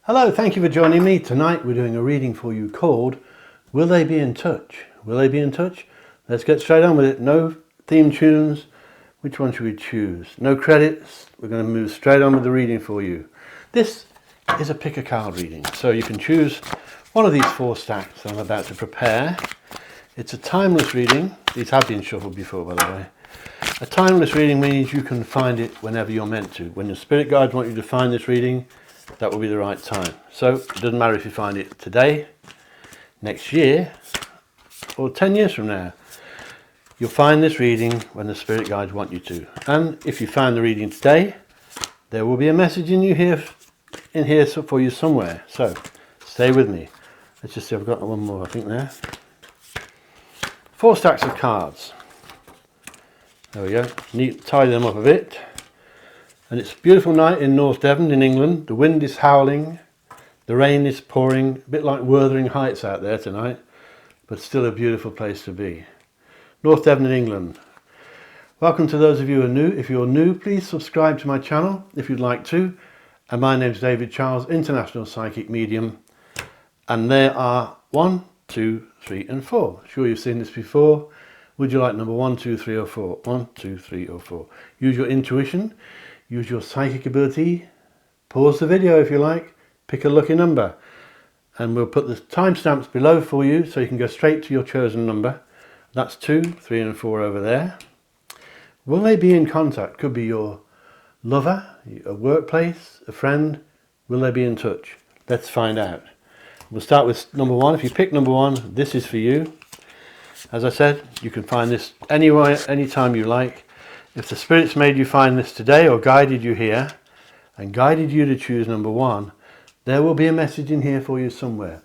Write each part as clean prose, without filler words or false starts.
Hello, thank you for joining me. Tonight we're doing a reading for you called Will They Be in Touch? Will they be in touch? Let's get straight on with it. No theme tunes. Which one should we choose? No credits. We're going to move straight on with the reading for you. This is a pick a card reading, so you can choose one of these 4 stacks that I'm about to prepare. It's a timeless reading. These have been shuffled before, by the way. A timeless reading means you can find it whenever you're meant to. When your spirit guides want you to find this reading, that will be the right time. So it doesn't matter if you find it today, next year, or 10 years from now. You'll find this reading when the spirit guides want you to. And if you find the reading today, there will be a message in here for you somewhere. So stay with me. Let's just see, I've got one more I think there. 4 stacks of cards. There we go. Neat, tidy them up a bit. And it's a beautiful night in North Devon in England. The wind is howling, the rain is pouring, a bit like Wuthering Heights out there tonight, but still a beautiful place to be. North Devon in England. Welcome to those of you who are new. If you're new, please subscribe to my channel if you'd like to. And my name's David Charles, International Psychic Medium. And there are 1, 2, 3 and 4. Sure you've seen this before. Would you like number 1, 2, 3 or 4? 1, 2, 3 or 4. Use your intuition. Use your psychic ability, pause the video if you like, pick a lucky number, and we'll put the timestamps below for you so you can go straight to your chosen number. That's 2, 3 and 4 over there. Will they be in contact? Could be your lover, a workplace, a friend. Will they be in touch? Let's find out. We'll start with number 1. If you pick number 1, this is for you. As I said, you can find this anywhere, anytime you like. If the Spirit's made you find this today or guided you here and guided you to choose number 1, there will be a message in here for you somewhere.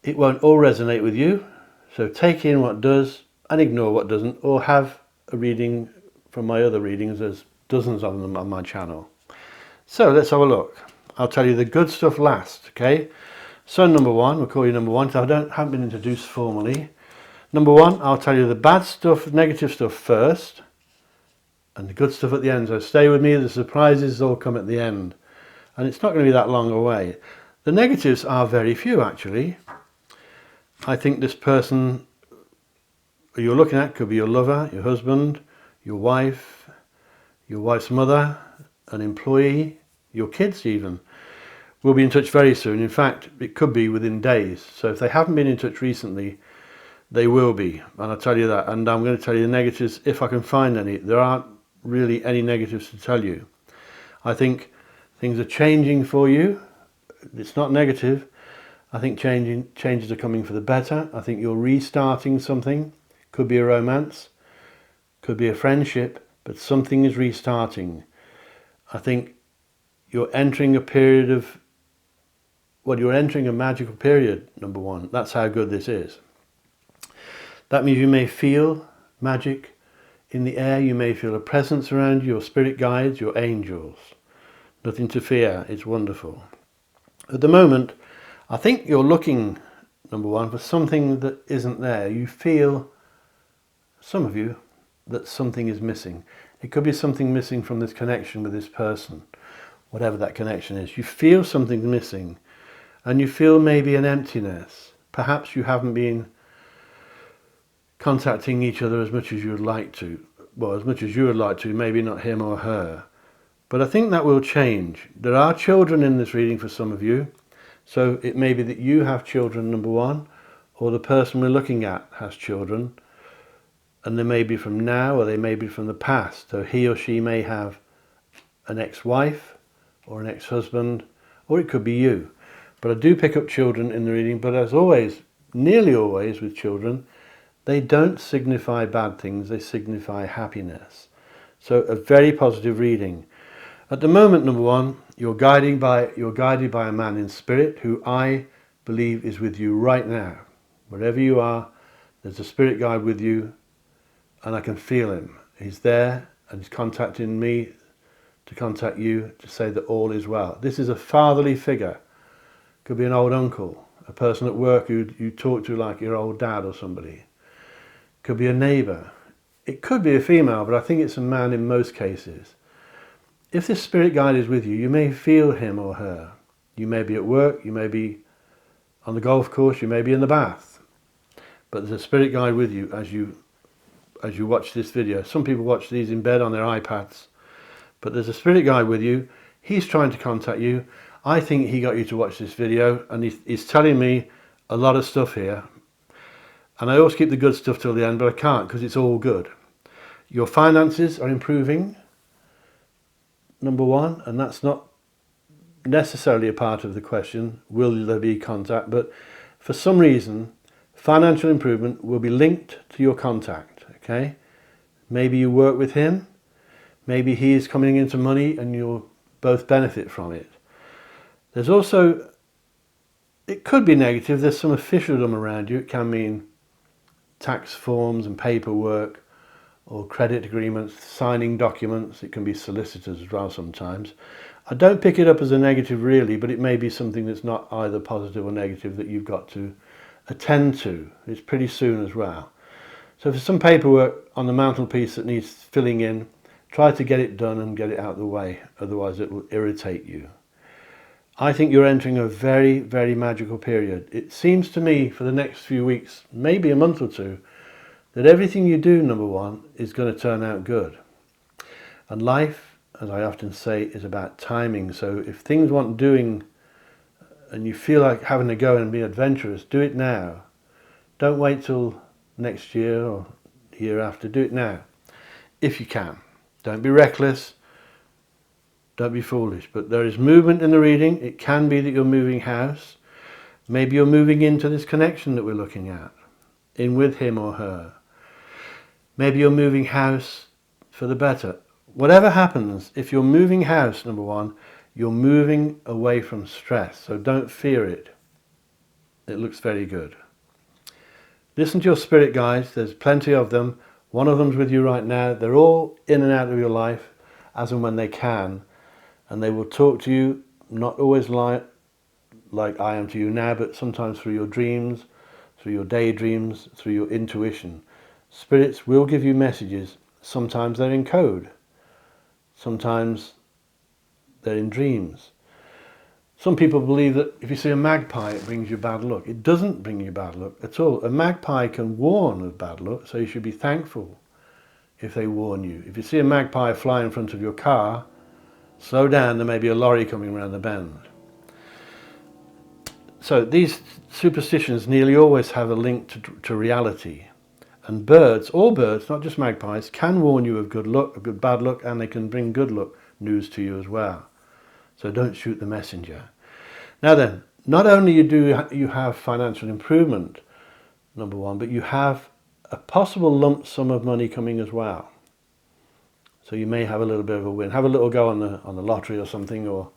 It won't all resonate with you, so take in what does and ignore what doesn't, or have a reading from my other readings. There's dozens of them on my channel. So let's have a look. I'll tell you the good stuff last, okay? So number 1, we'll call you number 1 because haven't been introduced formally. Number 1, I'll tell you the bad stuff, negative stuff first, and the good stuff at the end. So stay with me, the surprises all come at the end. And it's not going to be that long away. The negatives are very few actually. I think this person you're looking at could be your lover, your husband, your wife's mother, an employee, your kids even. Will be in touch very soon. In fact, it could be within days. So if they haven't been in touch recently, they will be. And I'll tell you that. And I'm going to tell you the negatives if I can find any. There aren't really any negatives to tell you. I think things are changing for you. It's not negative. I think changes are coming for the better. I think you're restarting something. Could be a romance, could be a friendship, but something is restarting. I think you're entering a period of, you're entering a magical period, number 1. That's how good this is. That means you may feel magic in the air, you may feel a presence around you, your spirit guides, your angels. Nothing to fear, it's wonderful. At the moment, I think you're looking, number 1, for something that isn't there. You feel, some of you, that something is missing. It could be something missing from this connection with this person, whatever that connection is. You feel something missing, and you feel maybe an emptiness. Perhaps you haven't been contacting each other as much as you would like to. Well, as much as you would like to, maybe not him or her. But I think that will change. There are children in this reading for some of you. So it may be that you have children, number 1, or the person we're looking at has children. And they may be from now or they may be from the past. So he or she may have an ex-wife or an ex-husband, or it could be you. But I do pick up children in the reading, but as always, nearly always with children, they don't signify bad things, they signify happiness. So a very positive reading. At the moment, number 1, you're guided by a man in spirit who I believe is with you right now. Wherever you are, there's a spirit guide with you, and I can feel him. He's there and he's contacting me to contact you to say that all is well. This is a fatherly figure. Could be an old uncle, a person at work who you talk to like your old dad or somebody. Could be a neighbour. It could be a female, but I think it's a man in most cases. If this spirit guide is with you, you may feel him or her. You may be at work, you may be on the golf course, you may be in the bath. But there's a spirit guide with you as you watch this video. Some people watch these in bed on their iPads. But there's a spirit guide with you. He's trying to contact you. I think he got you to watch this video, and he's telling me a lot of stuff here. And I always keep the good stuff till the end, but I can't because it's all good. Your finances are improving, number one, and that's not necessarily a part of the question, will there be contact? But for some reason, financial improvement will be linked to your contact, okay? Maybe you work with him. Maybe he is coming into money and you'll both benefit from it. There's also, it could be negative, there's some officialdom around you. It can mean tax forms and paperwork or credit agreements, signing documents. It can be solicitors as well sometimes. I don't pick it up as a negative really, but it may be something that's not either positive or negative that you've got to attend to. It's pretty soon as well. So for some paperwork on the mantelpiece that needs filling in, try to get it done and get it out of the way, otherwise it will irritate you. I think you're entering a very, very magical period. It seems to me for the next few weeks, maybe a month or two, that everything you do, number one, is going to turn out good. And life, as I often say, is about timing. So if things want doing and you feel like having to go and be adventurous, do it now. Don't wait till next year or the year after. Do it now, if you can. Don't be reckless, don't be foolish, but there is movement in the reading. It can be that you're moving house. Maybe you're moving into this connection that we're looking at, in with him or her. Maybe you're moving house for the better. Whatever happens, if you're moving house, number one, you're moving away from stress, so don't fear it. It looks very good. Listen to your spirit guides, there's plenty of them. One of them's with you right now. They're all in and out of your life as and when they can. And they will talk to you, not always like I am to you now, but sometimes through your dreams, through your daydreams, through your intuition. Spirits will give you messages. Sometimes they're in code. Sometimes they're in dreams. Some people believe that if you see a magpie, it brings you bad luck. It doesn't bring you bad luck at all. A magpie can warn of bad luck, so you should be thankful if they warn you. If you see a magpie fly in front of your car, slow down, there may be a lorry coming around the bend. So these superstitions nearly always have a link to reality. And birds, all birds, not just magpies, can warn you of good luck, of good bad luck, and they can bring good luck news to you as well. So don't shoot the messenger. Now then, not only do you have financial improvement, number one, but you have a possible lump sum of money coming as well. So you may have a little bit of a win. Have a little go on the lottery or something, or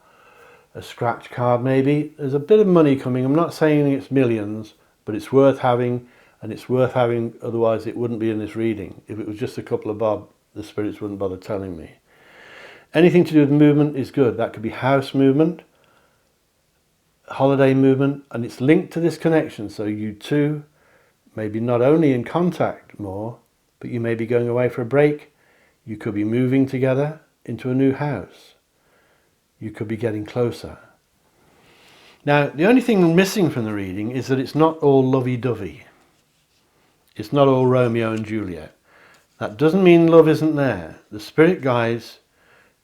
a scratch card maybe. There's a bit of money coming. I'm not saying it's millions, but it's worth having, and it's worth having, otherwise it wouldn't be in this reading. If it was just a couple of bob, the spirits wouldn't bother telling me. Anything to do with movement is good. That could be house movement, holiday movement, and it's linked to this connection. So you two may be not only in contact more, but you may be going away for a break. You could be moving together into a new house. You could be getting closer. Now, the only thing missing from the reading is that it's not all lovey-dovey. It's not all Romeo and Juliet. That doesn't mean love isn't there. The spirit guides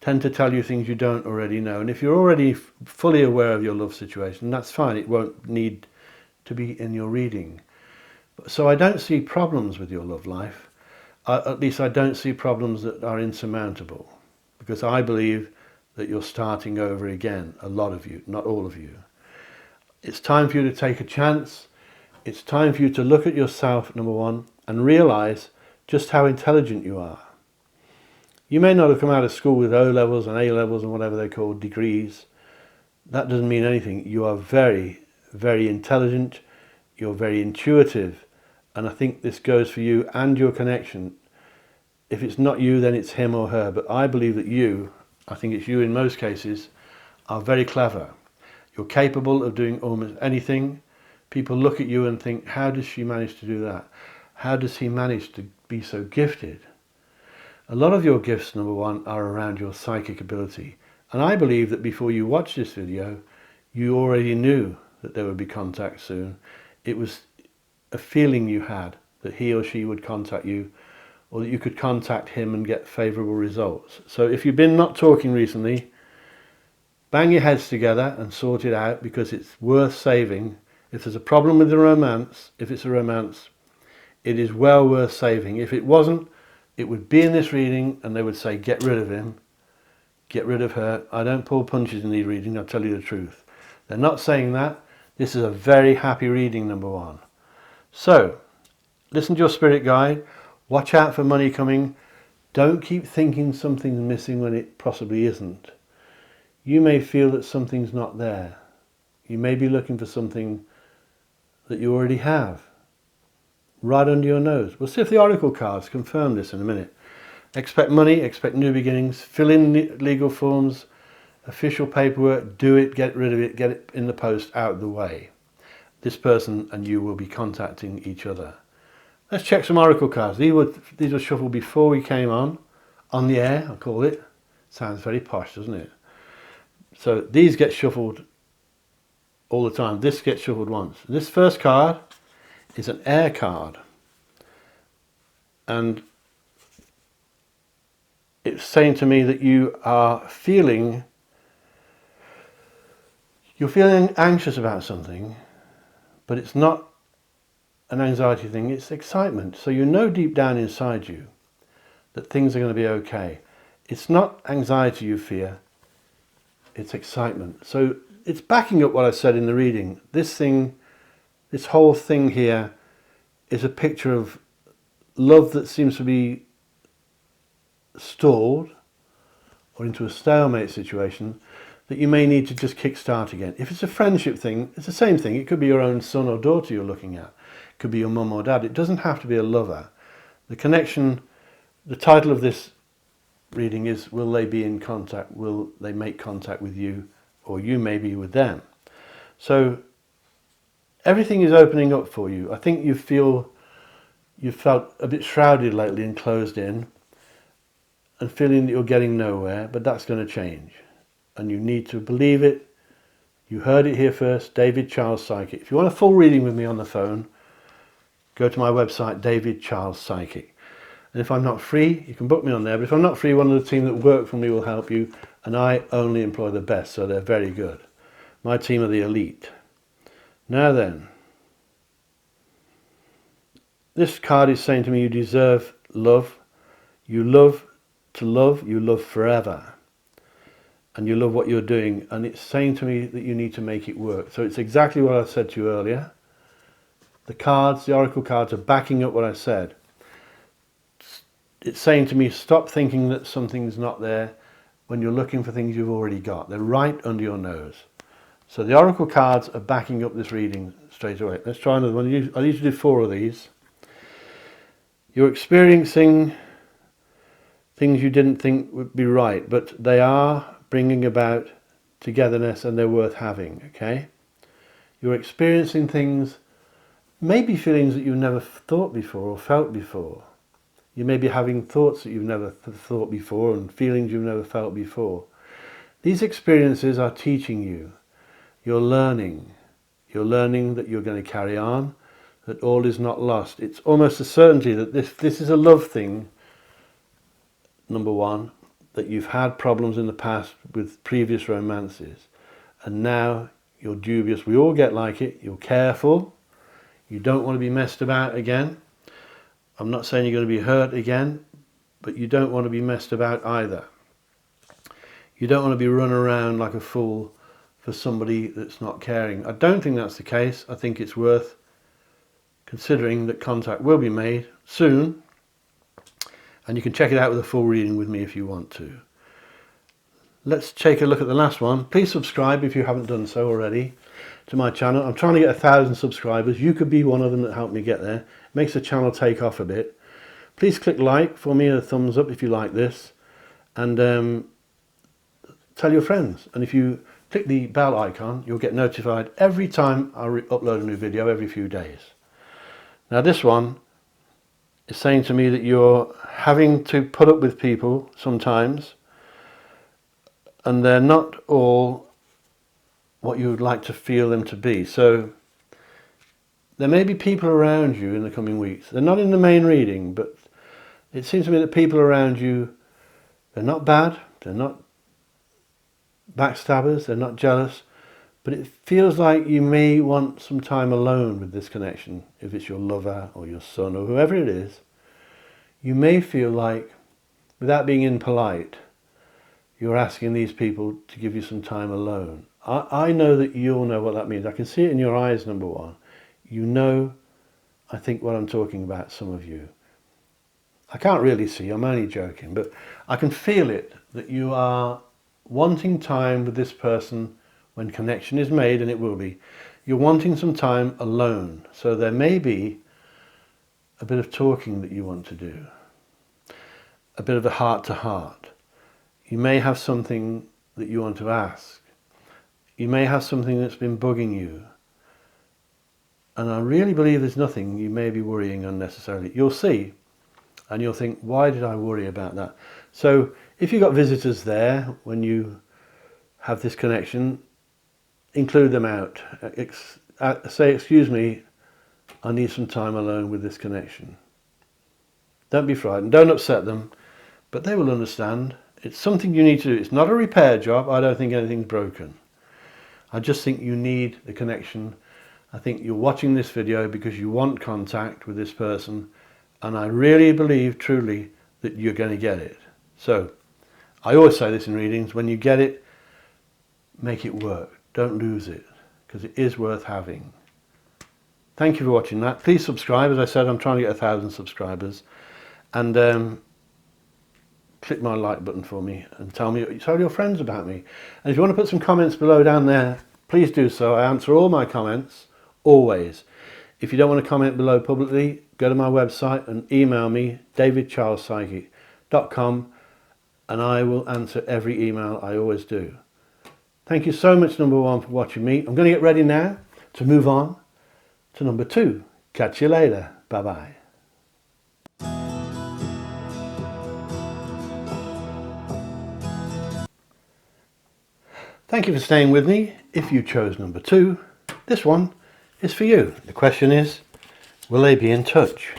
tend to tell you things you don't already know. And if you're already fully aware of your love situation, that's fine. It won't need to be in your reading. So I don't see problems with your love life. At least I don't see problems that are insurmountable. Because I believe that you're starting over again. A lot of you, not all of you. It's time for you to take a chance. It's time for you to look at yourself, number one, and realize just how intelligent you are. You may not have come out of school with O levels and A levels and whatever they call degrees. That doesn't mean anything. You are very, very intelligent. You're very intuitive. And I think this goes for you and your connection. If it's not you, then it's him or her. But I believe that you, I think it's you in most cases, are very clever. You're capable of doing almost anything. People look at you and think, how does she manage to do that? How does he manage to be so gifted? A lot of your gifts, number one, are around your psychic ability. And I believe that before you watch this video, You already knew that there would be contact soon. It was a feeling you had that he or she would contact you, or that you could contact him and get favourable results. So if you've been not talking recently, bang your heads together and sort it out, because it's worth saving. If there's a problem with the romance, if it's a romance, it is well worth saving. If it wasn't, it would be in this reading and they would say, get rid of him, get rid of her. I don't pull punches in these readings, I'll tell you the truth. They're not saying that. This is a very happy reading, number one. So, listen to your spirit guide. Watch out for money coming. Don't keep thinking something's missing when it possibly isn't. You may feel that something's not there. You may be looking for something that you already have, right under your nose. We'll see if the oracle cards confirm this in a minute. Expect money, expect new beginnings, fill in legal forms, official paperwork, do it, get rid of it, get it in the post, out of the way. This person and you will be contacting each other. Let's check some oracle cards. These were shuffled before we came on the air, I'll call it. Sounds very posh, doesn't it? So these get shuffled all the time. This gets shuffled once. This first card is an air card. And it's saying to me that you're feeling anxious about something, but it's not an anxiety thing, it's excitement. So you know deep down inside you that things are going to be okay. It's not anxiety you fear, it's excitement. So it's backing up what I said in the reading. This whole thing here is a picture of love that seems to be stalled or into a stalemate situation that you may need to just kick-start again. If it's a friendship thing, it's the same thing. It could be your own son or daughter you're looking at. It could be your mum or dad. It doesn't have to be a lover. The connection, the title of this reading is, will they be in contact? Will they make contact with you, or you maybe with them? So everything is opening up for you. I think you've felt a bit shrouded lately and closed in and feeling that you're getting nowhere, but that's going to change. And you need to believe it. You heard it here first, David Charles Psychic. If you want a full reading with me on the phone, go to my website, David Charles Psychic. And if I'm not free, you can book me on there. But if I'm not free, one of the team that work for me will help you. And I only employ the best, so they're very good. My team are the elite. Now then, this card is saying to me, you deserve love. You love to love, you love forever. And you love what you're doing. And it's saying to me that you need to make it work. So it's exactly what I said to you earlier. The cards, the oracle cards, are backing up what I said. It's saying to me, stop thinking that something's not there when you're looking for things you've already got. They're right under your nose. So the oracle cards are backing up this reading straight away. Let's try another one. I need to do 4 of these. You're experiencing things you didn't think would be right, but they are bringing about togetherness and they're worth having, okay? You're experiencing things, maybe feelings that you've never thought before or felt before. You may be having thoughts that you've never thought before and feelings you've never felt before. These experiences are teaching you. You're learning. You're learning that you're going to carry on, that all is not lost. It's almost a certainty that this is a love thing, number one, that you've had problems in the past with previous romances. And now you're dubious. We all get like it. You're careful. You don't want to be messed about again. I'm not saying you're going to be hurt again, but you don't want to be messed about either. You don't want to be run around like a fool for somebody that's not caring. I don't think that's the case. I think it's worth considering that contact will be made soon, and you can check it out with a full reading with me if you want to. Let's take a look at the last one. Please subscribe if you haven't done so already to my channel. I'm trying to get 1,000 subscribers. You could be one of them that helped me get there. It makes the channel take off a bit. Please click like for me, a thumbs up if you like this, and tell your friends. And if you click the bell icon, you'll get notified every time I upload a new video every few days. Now this one is saying to me that you're having to put up with people sometimes, and they're not all what you would like to feel them to be. So there may be people around you in the coming weeks. They're not in the main reading, but it seems to me that people around you, they're not bad, they're not backstabbers, they're not jealous, but it feels like you may want some time alone with this connection. If it's your lover or your son or whoever it is, you may feel like, without being impolite, you're asking these people to give you some time alone. I know that you'll know what that means. I can see it in your eyes, number one. You know, I think, what I'm talking about, some of you. I can't really see, I'm only joking, but I can feel it, that you are wanting time with this person when connection is made, and it will be. You're wanting some time alone. So there may be a bit of talking that you want to do, a bit of a heart-to-heart. You may have something that you want to ask. You may have something that's been bugging you. And I really believe there's nothing you may be worrying unnecessarily. You'll see, and you'll think, why did I worry about that? So if you've got visitors there when you have this connection, include them out. Say, excuse me, I need some time alone with this connection. Don't be frightened, don't upset them, but they will understand. It's something you need to do. It's not a repair job. I don't think anything's broken. I just think you need the connection. I think you're watching this video because you want contact with this person, and I really believe truly that you're going to get it. So I always say this in readings: when you get it, make it work. Don't lose it, because it is worth having. Thank you for watching that. Please subscribe. As I said, I'm trying to get 1,000 subscribers, and click my like button for me and tell your friends about me. And if you want to put some comments below down there, please do so. I answer all my comments, always. If you don't want to comment below publicly, go to my website and email me, davidcharlespsychic.com, and I will answer every email. I always do. Thank you so much, number one, for watching me. I'm going to get ready now to move on to number two. Catch you later. Bye-bye. Thank you for staying with me. If you chose number two, this one is for you. The question is, will they be in touch?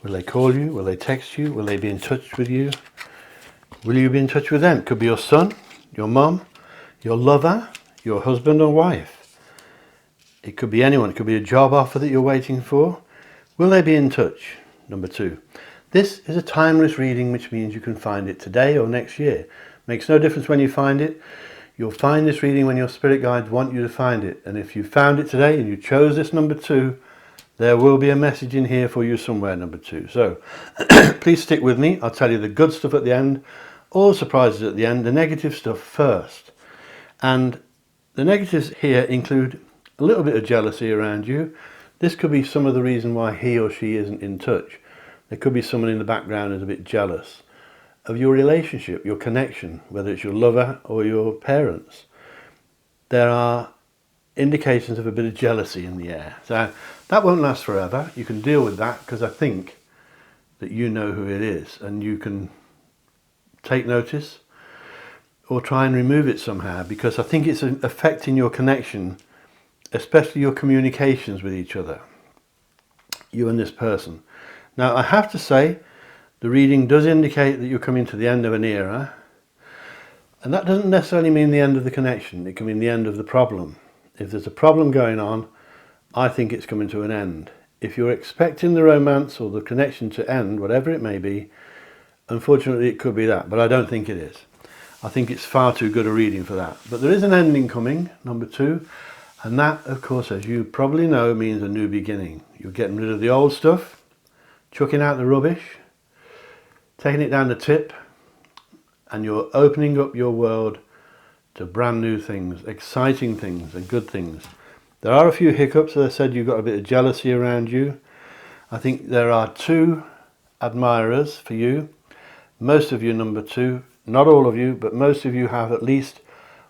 Will they call you? Will they text you? Will they be in touch with you? Will you be in touch with them? It could be your son, your mum, your lover, your husband or wife. It could be anyone. It could be a job offer that you're waiting for. Will they be in touch? Number two. This is a timeless reading, which means you can find it today or next year. Makes no difference when you find it. You'll find this reading when your spirit guides want you to find it. And if you found it today and you chose this number two, there will be a message in here for you somewhere, number two. So please stick with me. I'll tell you the good stuff at the end, all the surprises at the end, the negative stuff first. And the negatives here include a little bit of jealousy around you. This could be some of the reason why he or she isn't in touch. There could be someone in the background who's a bit jealous of your relationship, your connection, whether it's your lover or your parents. There are indications of a bit of jealousy in the air. So that won't last forever. You can deal with that, because I think that you know who it is, and you can take notice or try and remove it somehow, because I think it's affecting your connection, especially your communications with each other, you and this person. Now, I have to say, the reading does indicate that you're coming to the end of an era, and that doesn't necessarily mean the end of the connection. It can mean the end of the problem. If there's a problem going on, I think it's coming to an end. If you're expecting the romance or the connection to end, whatever it may be, unfortunately it could be that, but I don't think it is. I think it's far too good a reading for that. But there is an ending coming, number two, and that, of course, as you probably know, means a new beginning. You're getting rid of the old stuff, chucking out the rubbish, taking it down the tip, and you're opening up your world to brand new things, exciting things and good things. There are a few hiccups. As I said, you've got a bit of jealousy around you. I think there are two admirers for you. Most of you, number two, not all of you, but most of you have at least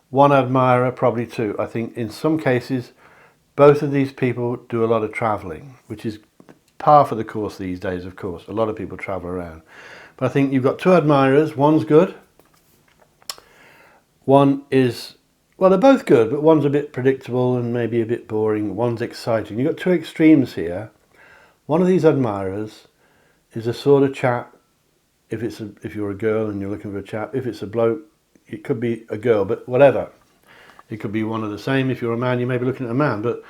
one admirer, probably two. I think in some cases, both of these people do a lot of traveling, which is par for the course these days, of course. A lot of people travel around. But I think you've got two admirers. One's good. One is well, they're both good, but one's a bit predictable and maybe a bit boring. One's exciting. You've got two extremes here. One of these admirers is a sort of chap, if you're a girl and you're looking for a chap. If it's a bloke, it could be a girl, but whatever. It could be one of the same. If you're a man, you may be looking at a man. But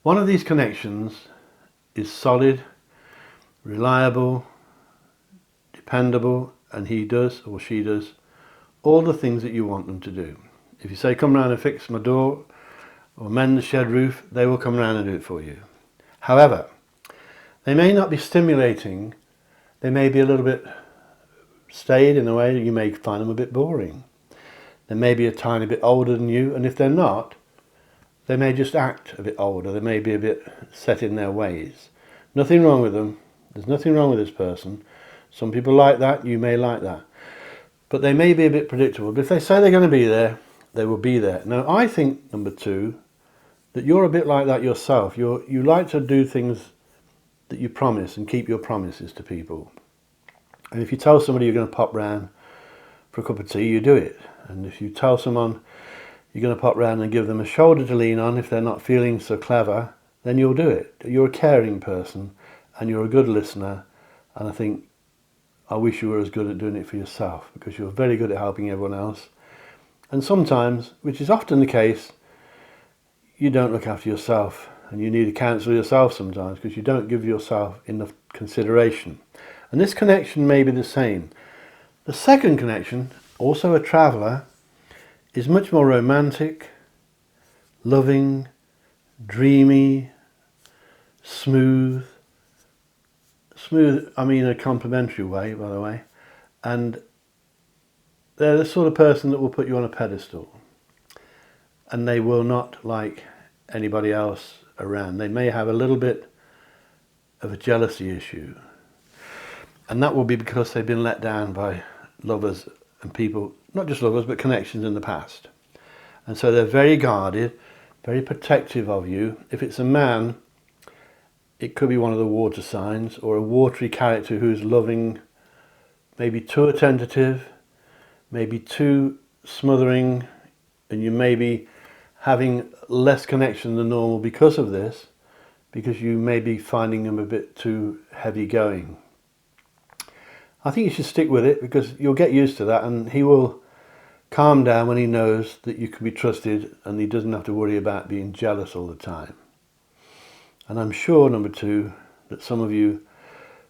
one of these connections is solid, reliable, dependable, and he does or she does all the things that you want them to do. If you say, come round and fix my door or mend the shed roof, they will come round and do it for you. However, they may not be stimulating. They may be a little bit staid in a way that you may find them a bit boring. They may be a tiny bit older than you, and if they're not, they may just act a bit older. They may be a bit set in their ways. Nothing wrong with them. There's nothing wrong with this person. Some people like that, you may like that. But they may be a bit predictable. But if they say they're going to be there, they will be there. Now, I think, number two, that you're a bit like that yourself. You like to do things that you promise and keep your promises to people. And if you tell somebody you're going to pop round for a cup of tea, you do it. And if you tell someone you're going to pop round and give them a shoulder to lean on if they're not feeling so clever, then you'll do it. You're a caring person and you're a good listener. And I wish you were as good at doing it for yourself, because you're very good at helping everyone else. And sometimes, which is often the case, you don't look after yourself, and you need to counsel yourself sometimes because you don't give yourself enough consideration. And this connection may be the same. The second connection, also a traveller, is much more romantic, loving, dreamy, smooth, I mean in a complimentary way, by the way, and they're the sort of person that will put you on a pedestal, and they will not like anybody else around. They may have a little bit of a jealousy issue, and that will be because they've been let down by lovers and people, not just lovers, but connections in the past. And so they're very guarded, very protective of you. If it's a man, it could be one of the water signs, or a watery character who's loving, maybe too attentive, maybe too smothering, and you may be having less connection than normal because of this, because you may be finding them a bit too heavy going. I think you should stick with it, because you'll get used to that, and he will calm down when he knows that you can be trusted and he doesn't have to worry about being jealous all the time. And I'm sure, number two, that some of you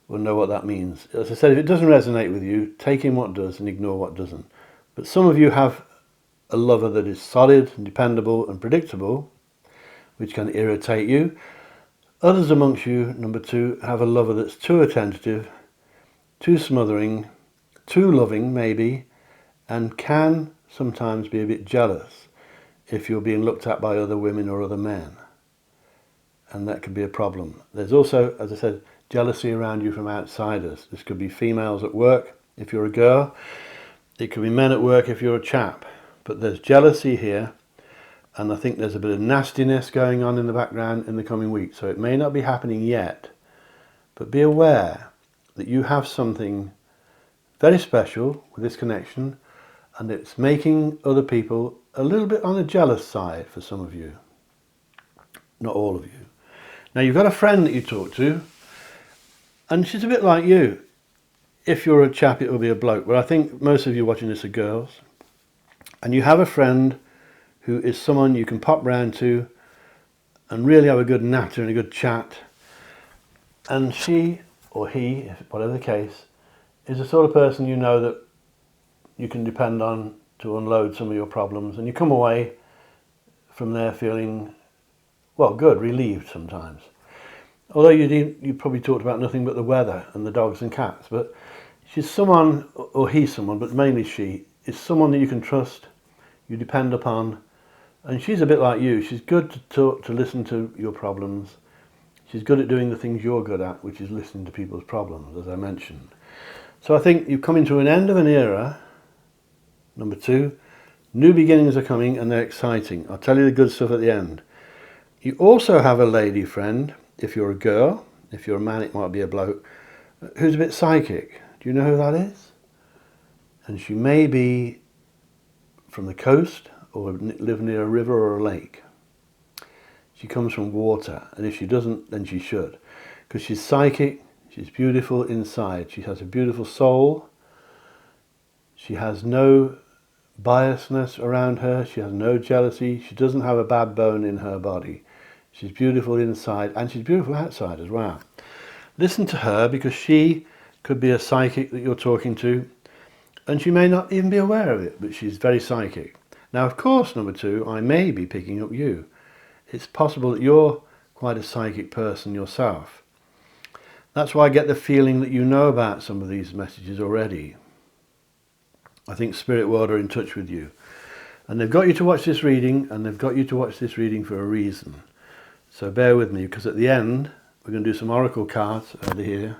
will know what that means. As I said, if it doesn't resonate with you, take in what does and ignore what doesn't. But some of you have a lover that is solid and dependable and predictable, which can irritate you. Others amongst you, number two, have a lover that's too attentive, too smothering, too loving maybe, and can sometimes be a bit jealous if you're being looked at by other women or other men. And that could be a problem. There's also, as I said, jealousy around you from outsiders. This could be females at work if you're a girl. It could be men at work if you're a chap. But there's jealousy here, and I think there's a bit of nastiness going on in the background in the coming week. So it may not be happening yet, but be aware that you have something very special with this connection, and it's making other people a little bit on the jealous side for some of you. Not all of you. Now, you've got a friend that you talk to, and she's a bit like you. If you're a chap, it will be a bloke, but I think most of you watching this are girls. And you have a friend who is someone you can pop round to and really have a good natter and a good chat. And she, or he, whatever the case, is the sort of person you know that you can depend on to unload some of your problems. And you come away from there feeling, well, good, relieved sometimes. Although you probably talked about nothing but the weather and the dogs and cats, but she's someone, or he's someone, but mainly she, is someone that you can trust, you depend upon, and she's a bit like you. She's good to talk, to listen to your problems. She's good at doing the things you're good at, which is listening to people's problems, as I mentioned. So I think you've come into an end of an era. Number two, new beginnings are coming and they're exciting. I'll tell you the good stuff at the end. You also have a lady friend, if you're a girl. If you're a man, it might be a bloke, who's a bit psychic. Do you know who that is? And she may be from the coast or live near a river or a lake. She comes from water, and if she doesn't, then she should. Because she's psychic, she's beautiful inside, she has a beautiful soul, she has no biasness around her, she has no jealousy, she doesn't have a bad bone in her body. She's beautiful inside, and she's beautiful outside as well. Listen to her, because she could be a psychic that you're talking to, and she may not even be aware of it, but she's very psychic. Now, of course, number 2, I may be picking up you. It's possible that you're quite a psychic person yourself. That's why I get the feeling that you know about some of these messages already. I think Spirit World are in touch with you. And they've got you to watch this reading, and they've got you to watch this reading for a reason. So bear with me, because at the end, we're going to do some oracle cards over here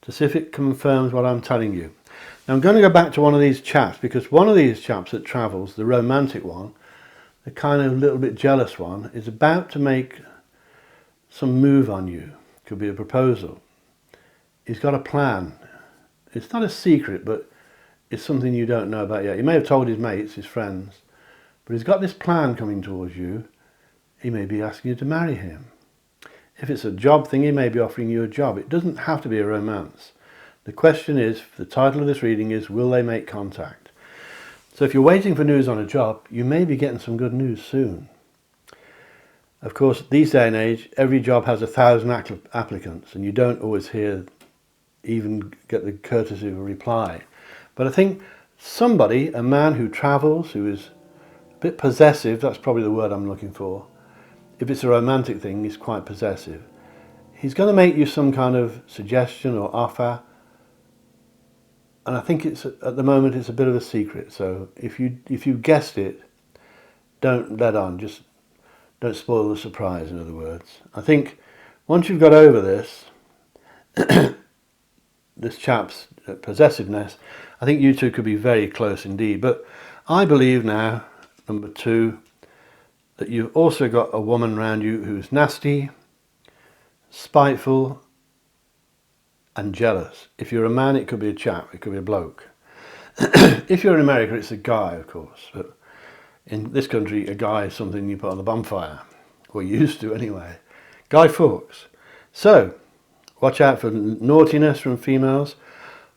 to see if it confirms what I'm telling you. Now, I'm going to go back to one of these chaps, because one of these chaps that travels, the romantic one, the kind of little bit jealous one, is about to make some move on you. Could be a proposal. He's got a plan. It's not a secret, but it's something you don't know about yet. He may have told his mates, his friends, but he's got this plan coming towards you. He may be asking you to marry him. If it's a job thing, he may be offering you a job. It doesn't have to be a romance. The question is, the title of this reading is, will they make contact? So if you're waiting for news on a job, you may be getting some good news soon. Of course, these day and age, every job has 1,000 applicants, and you don't always even get the courtesy of a reply. But I think somebody, a man who travels, who is a bit possessive, that's probably the word I'm looking for. If it's a romantic thing, he's quite possessive. He's going to make you some kind of suggestion or offer. And I think at the moment it's a bit of a secret. So if you guessed it, don't let on. Just don't spoil the surprise, in other words. I think once you've got over this, this chap's possessiveness, I think you two could be very close indeed. But I believe now, number 2, that you've also got a woman around you who's nasty, spiteful, and jealous. If you're a man, it could be a chap, it could be a bloke. If you're in America, it's a guy, of course. But in this country, a guy is something you put on the bonfire, or used to anyway. Guy Fawkes. So, watch out for naughtiness from females.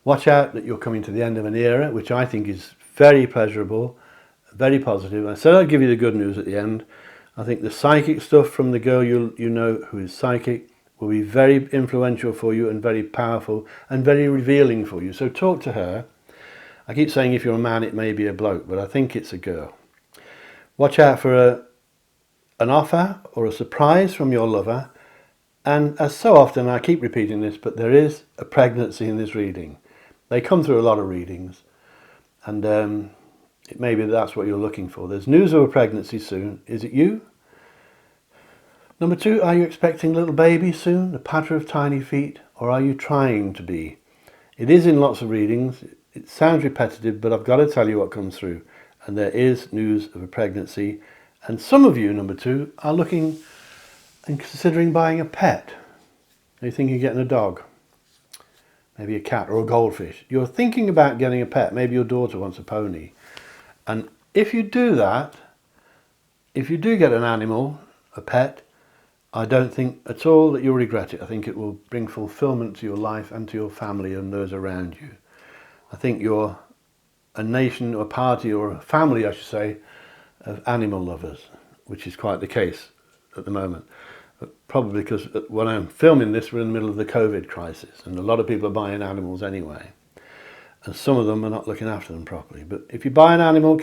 Watch out that you're coming to the end of an era, which I think is very pleasurable, very positive. I said I'd give you the good news at the end. I think the psychic stuff from the girl you know who is psychic will be very influential for you and very powerful and very revealing for you. So talk to her. I keep saying if you're a man, it may be a bloke, but I think it's a girl. Watch out for an offer or a surprise from your lover. And as so often, I keep repeating this, but there is a pregnancy in this reading. They come through a lot of readings, and it may be that's what you're looking for. There's news of a pregnancy soon. Is it you? Number 2, are you expecting a little baby soon, a patter of tiny feet, or are you trying to be? It is in lots of readings. It sounds repetitive, but I've got to tell you what comes through. And there is news of a pregnancy. And some of you, number 2, are looking and considering buying a pet. Are you thinking of getting a dog? Maybe a cat or a goldfish. You're thinking about getting a pet. Maybe your daughter wants a pony. And if you do that, if you do get an animal, a pet, I don't think at all that you'll regret it. I think it will bring fulfillment to your life and to your family and those around you. I think you're a nation or a party or a family, I should say, of animal lovers, which is quite the case at the moment. Probably because when I'm filming this, we're in the middle of the COVID crisis, and a lot of people are buying animals anyway. And some of them are not looking after them properly. But if you buy an animal,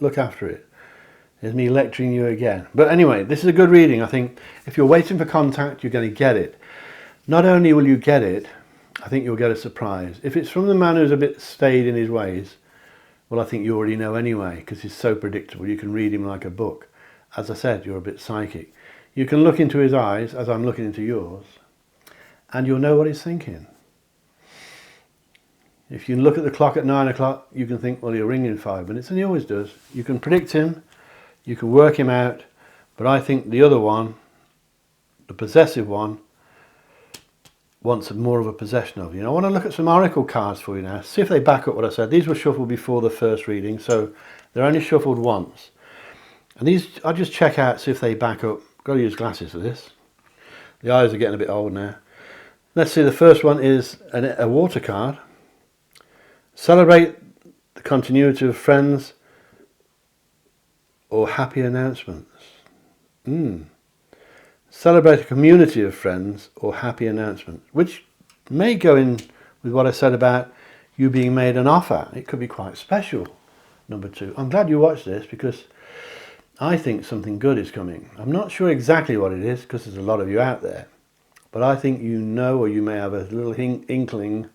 look after it. There's me lecturing you again. But anyway, this is a good reading. I think if you're waiting for contact, you're going to get it. Not only will you get it, I think you'll get a surprise. If it's from the man who's a bit staid in his ways, well, I think you already know anyway, because he's so predictable. You can read him like a book. As I said, you're a bit psychic. You can look into his eyes, as I'm looking into yours, and you'll know what he's thinking. If you look at the clock at 9 o'clock, you can think, well, he'll ring in 5 minutes, and he always does. You can predict him, you can work him out, but I think the other one, the possessive one, wants more of a possession of you. And I want to look at some oracle cards for you now, see if they back up what I said. These were shuffled before the first reading, so They're only shuffled once. And these, I just check out, see if they back up. Got to use glasses for this. The eyes are getting a bit old now. Let's see, the first one is a water card. Celebrate the continuity of friends or happy announcements. Celebrate a community of friends or happy announcements, which may go in with what I said about you being made an offer. It could be quite special, number 2. I'm glad you watched this because I think something good is coming. I'm not sure exactly what it is because there's a lot of you out there, but I think you know, or you may have a little inkling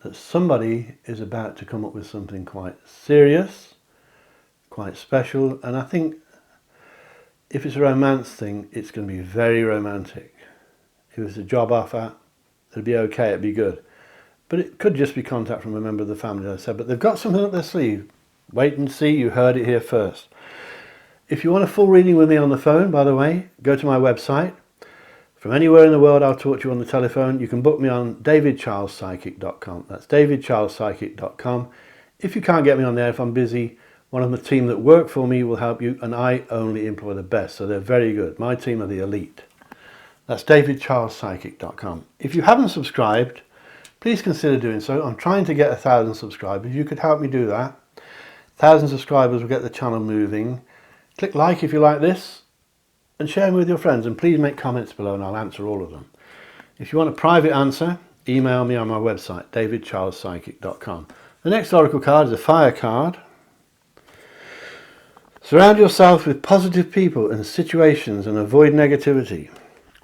that somebody is about to come up with something quite serious, quite special, and I think if it's a romance thing, it's going to be very romantic. If it's a job offer, it'll be okay, it'll be good. But it could just be contact from a member of the family, as I said, but they've got something up their sleeve. Wait and see, you heard it here first. If you want a full reading with me on the phone, by the way, go to my website. From anywhere in the world, I'll talk to you on the telephone. You can book me on davidcharlespsychic.com. That's davidcharlespsychic.com. If you can't get me on there, if I'm busy, one of the team that work for me will help you, and I only employ the best, so they're very good. My team are the elite. That's davidcharlespsychic.com. If you haven't subscribed, please consider doing so. I'm trying to get 1,000 subscribers. You could help me do that. 1,000 subscribers will get the channel moving. Click like if you like this, and share me with your friends, and please make comments below and I'll answer all of them. If you want a private answer, email me on my website, davidcharlespsychic.com. The next oracle card is a fire card. Surround yourself with positive people and situations and avoid negativity.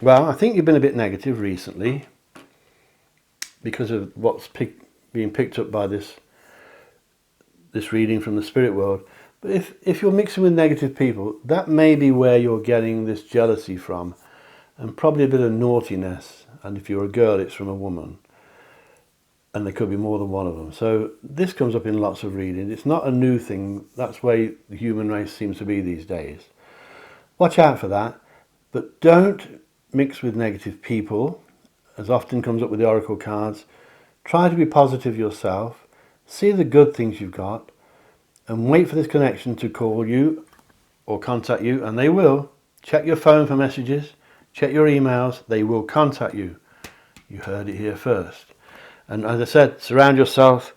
Well, I think you've been a bit negative recently because of what's being picked up by this reading from the spirit world. But if you're mixing with negative people, that may be where you're getting this jealousy from, and probably a bit of naughtiness. And if you're a girl, it's from a woman. And there could be more than one of them. So this comes up in lots of readings. It's not a new thing. That's the way the human race seems to be these days. Watch out for that. But don't mix with negative people, as often comes up with the oracle cards. Try to be positive yourself. See the good things you've got. And wait for this connection to call you or contact you, and they will. Check your phone for messages, check your emails, they will contact you. You heard it here first. And as I said, surround yourself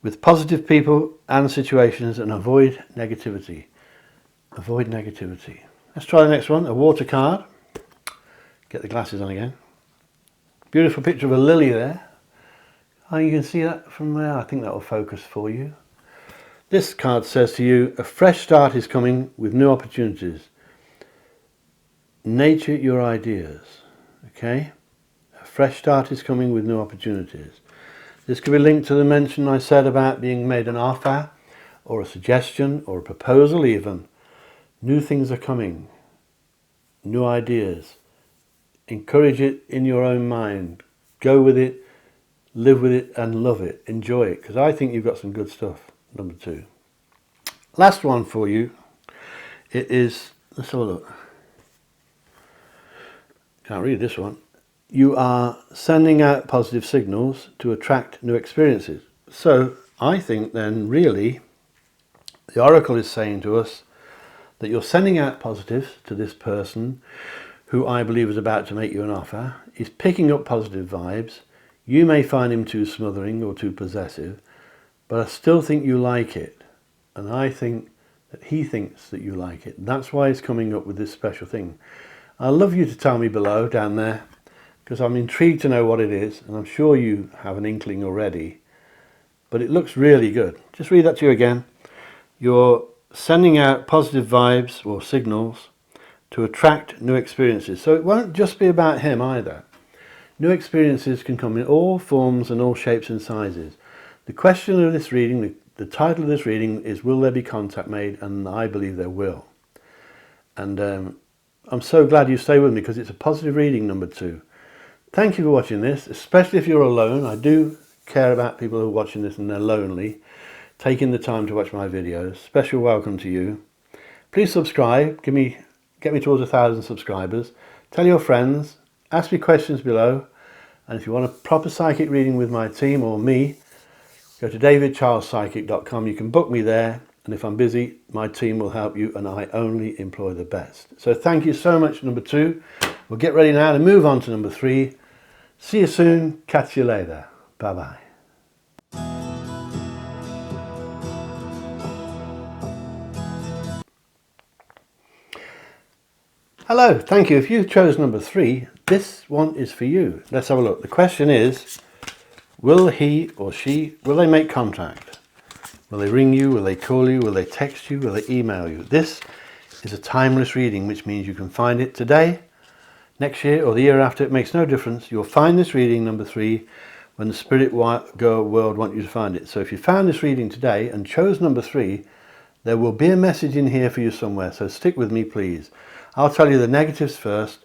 with positive people and situations and avoid negativity. Avoid negativity. Let's try the next one, a water card. Get the glasses on again. Beautiful picture of a lily there. Oh, you can see that from there. I think that will focus for you. This card says to you, a fresh start is coming with new opportunities. Nurture your ideas, okay? A fresh start is coming with new opportunities. This could be linked to the mention I said about being made an offer, or a suggestion, or a proposal even. New things are coming, new ideas. Encourage it in your own mind. Go with it, live with it, and love it. Enjoy it, because I think you've got some good stuff. Number 2. Last one for you. It is, let's have a look. Can't read this one. You are sending out positive signals to attract new experiences. So I think then really the oracle is saying to us that you're sending out positives to this person who I believe is about to make you an offer. He's picking up positive vibes. You may find him too smothering or too possessive, but I still think you like it, and I think that he thinks that you like it. That's why he's coming up with this special thing. I'd love you to tell me below, down there, because I'm intrigued to know what it is, and I'm sure you have an inkling already, but it looks really good. Just read that to you again. You're sending out positive vibes or signals to attract new experiences. So it won't just be about him either. New experiences can come in all forms and all shapes and sizes. The question of this reading, the title of this reading is, will there be contact made? And I believe there will. And I'm so glad you stay with me, because it's a positive reading, number 2. Thank you for watching this, especially if you're alone. I do care about people who are watching this and they're lonely, taking the time to watch my videos. Special welcome to you. Please subscribe, get me towards 1,000 subscribers. Tell your friends, ask me questions below. And if you want a proper psychic reading with my team or me, go to davidcharlespsychic.com. You can book me there. And if I'm busy, my team will help you, and I only employ the best. So thank you so much, number 2. We'll get ready now to move on to number 3. See you soon. Catch you later. Bye-bye. Hello, thank you. If you chose number 3, this one is for you. Let's have a look. The question is, will he or she, will they make contact? Will they ring you? Will they call you? Will they text you? Will they email you? This is a timeless reading, which means you can find it today, next year, or the year after. It makes no difference. You'll find this reading, number 3, when the spirit world want you to find it. So if you found this reading today and chose number 3, there will be a message in here for you somewhere. So stick with me, please. I'll tell you the negatives first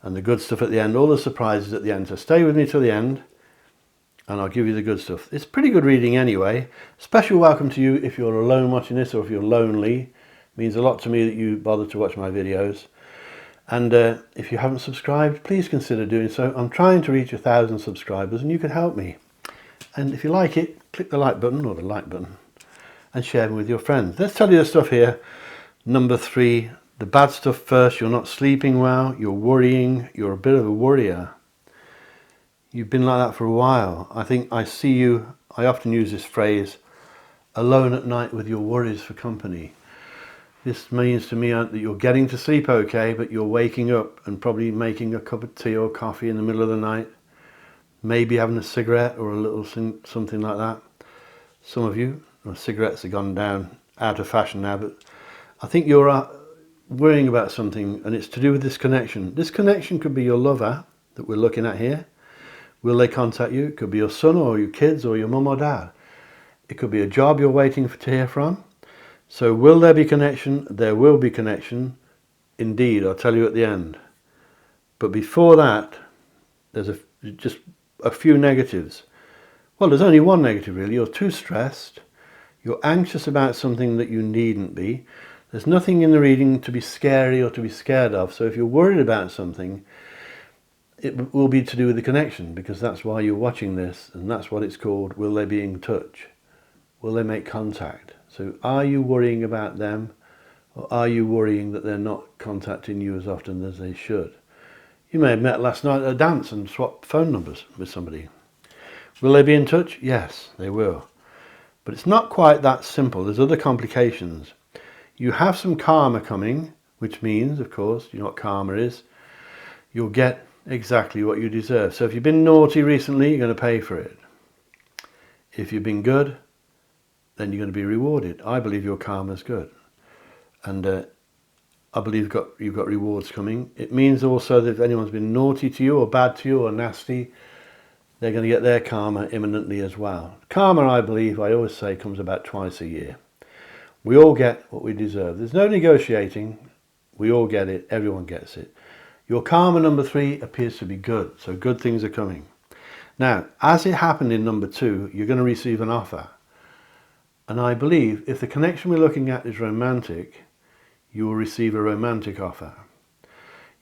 and the good stuff at the end, all the surprises at the end. So stay with me till the end, and I'll give you the good stuff. It's a pretty good reading anyway. Special welcome to you if you're alone watching this, or if you're lonely. It means a lot to me that you bother to watch my videos. And if you haven't subscribed, please consider doing so. I'm trying to reach 1,000 subscribers, and you can help me. And if you like it, click the like button, or the like button, and share them with your friends. Let's tell you the stuff here. Number 3, the bad stuff first. You're not sleeping well, you're worrying, you're a bit of a worrier. You've been like that for a while. I think I see you, I often use this phrase, alone at night with your worries for company. This means to me that you're getting to sleep okay, but you're waking up and probably making a cup of tea or coffee in the middle of the night, maybe having a cigarette or a little something like that. Some of you, well, cigarettes have gone down, out of fashion now, but I think you're worrying about something, and it's to do with this connection. This connection could be your lover that we're looking at here. Will they contact you? It could be your son or your kids or your mum or dad. It could be a job you're waiting to hear from. So will there be connection? There will be connection. Indeed, I'll tell you at the end. But before that, there's just a few negatives. Well, there's only one negative really. You're too stressed. You're anxious about something that you needn't be. There's nothing in the reading to be scary or to be scared of. So if you're worried about something, it will be to do with the connection, because that's why you're watching this, and that's what it's called. Will they be in touch? Will they make contact? So are you worrying about them, or are you worrying that they're not contacting you as often as they should? You may have met last night at a dance and swapped phone numbers with somebody. Will they be in touch? Yes, they will. But it's not quite that simple. There's other complications. You have some karma coming, which means, of course, you know what karma is. You'll get exactly what you deserve. So if you've been naughty recently, you're going to pay for it. If you've been good, then you're going to be rewarded. I believe your karma is good, and I believe you've got rewards coming. It means also that if anyone's been naughty to you or bad to you or nasty, they're going to get their karma imminently as well. Karma, I believe, I always say, comes about twice a year. We all get what we deserve. There's no negotiating. We all get it. Everyone gets it. Your karma, number 3, appears to be good. So good things are coming. Now, as it happened in number 2, you're going to receive an offer. And I believe if the connection we're looking at is romantic, you will receive a romantic offer.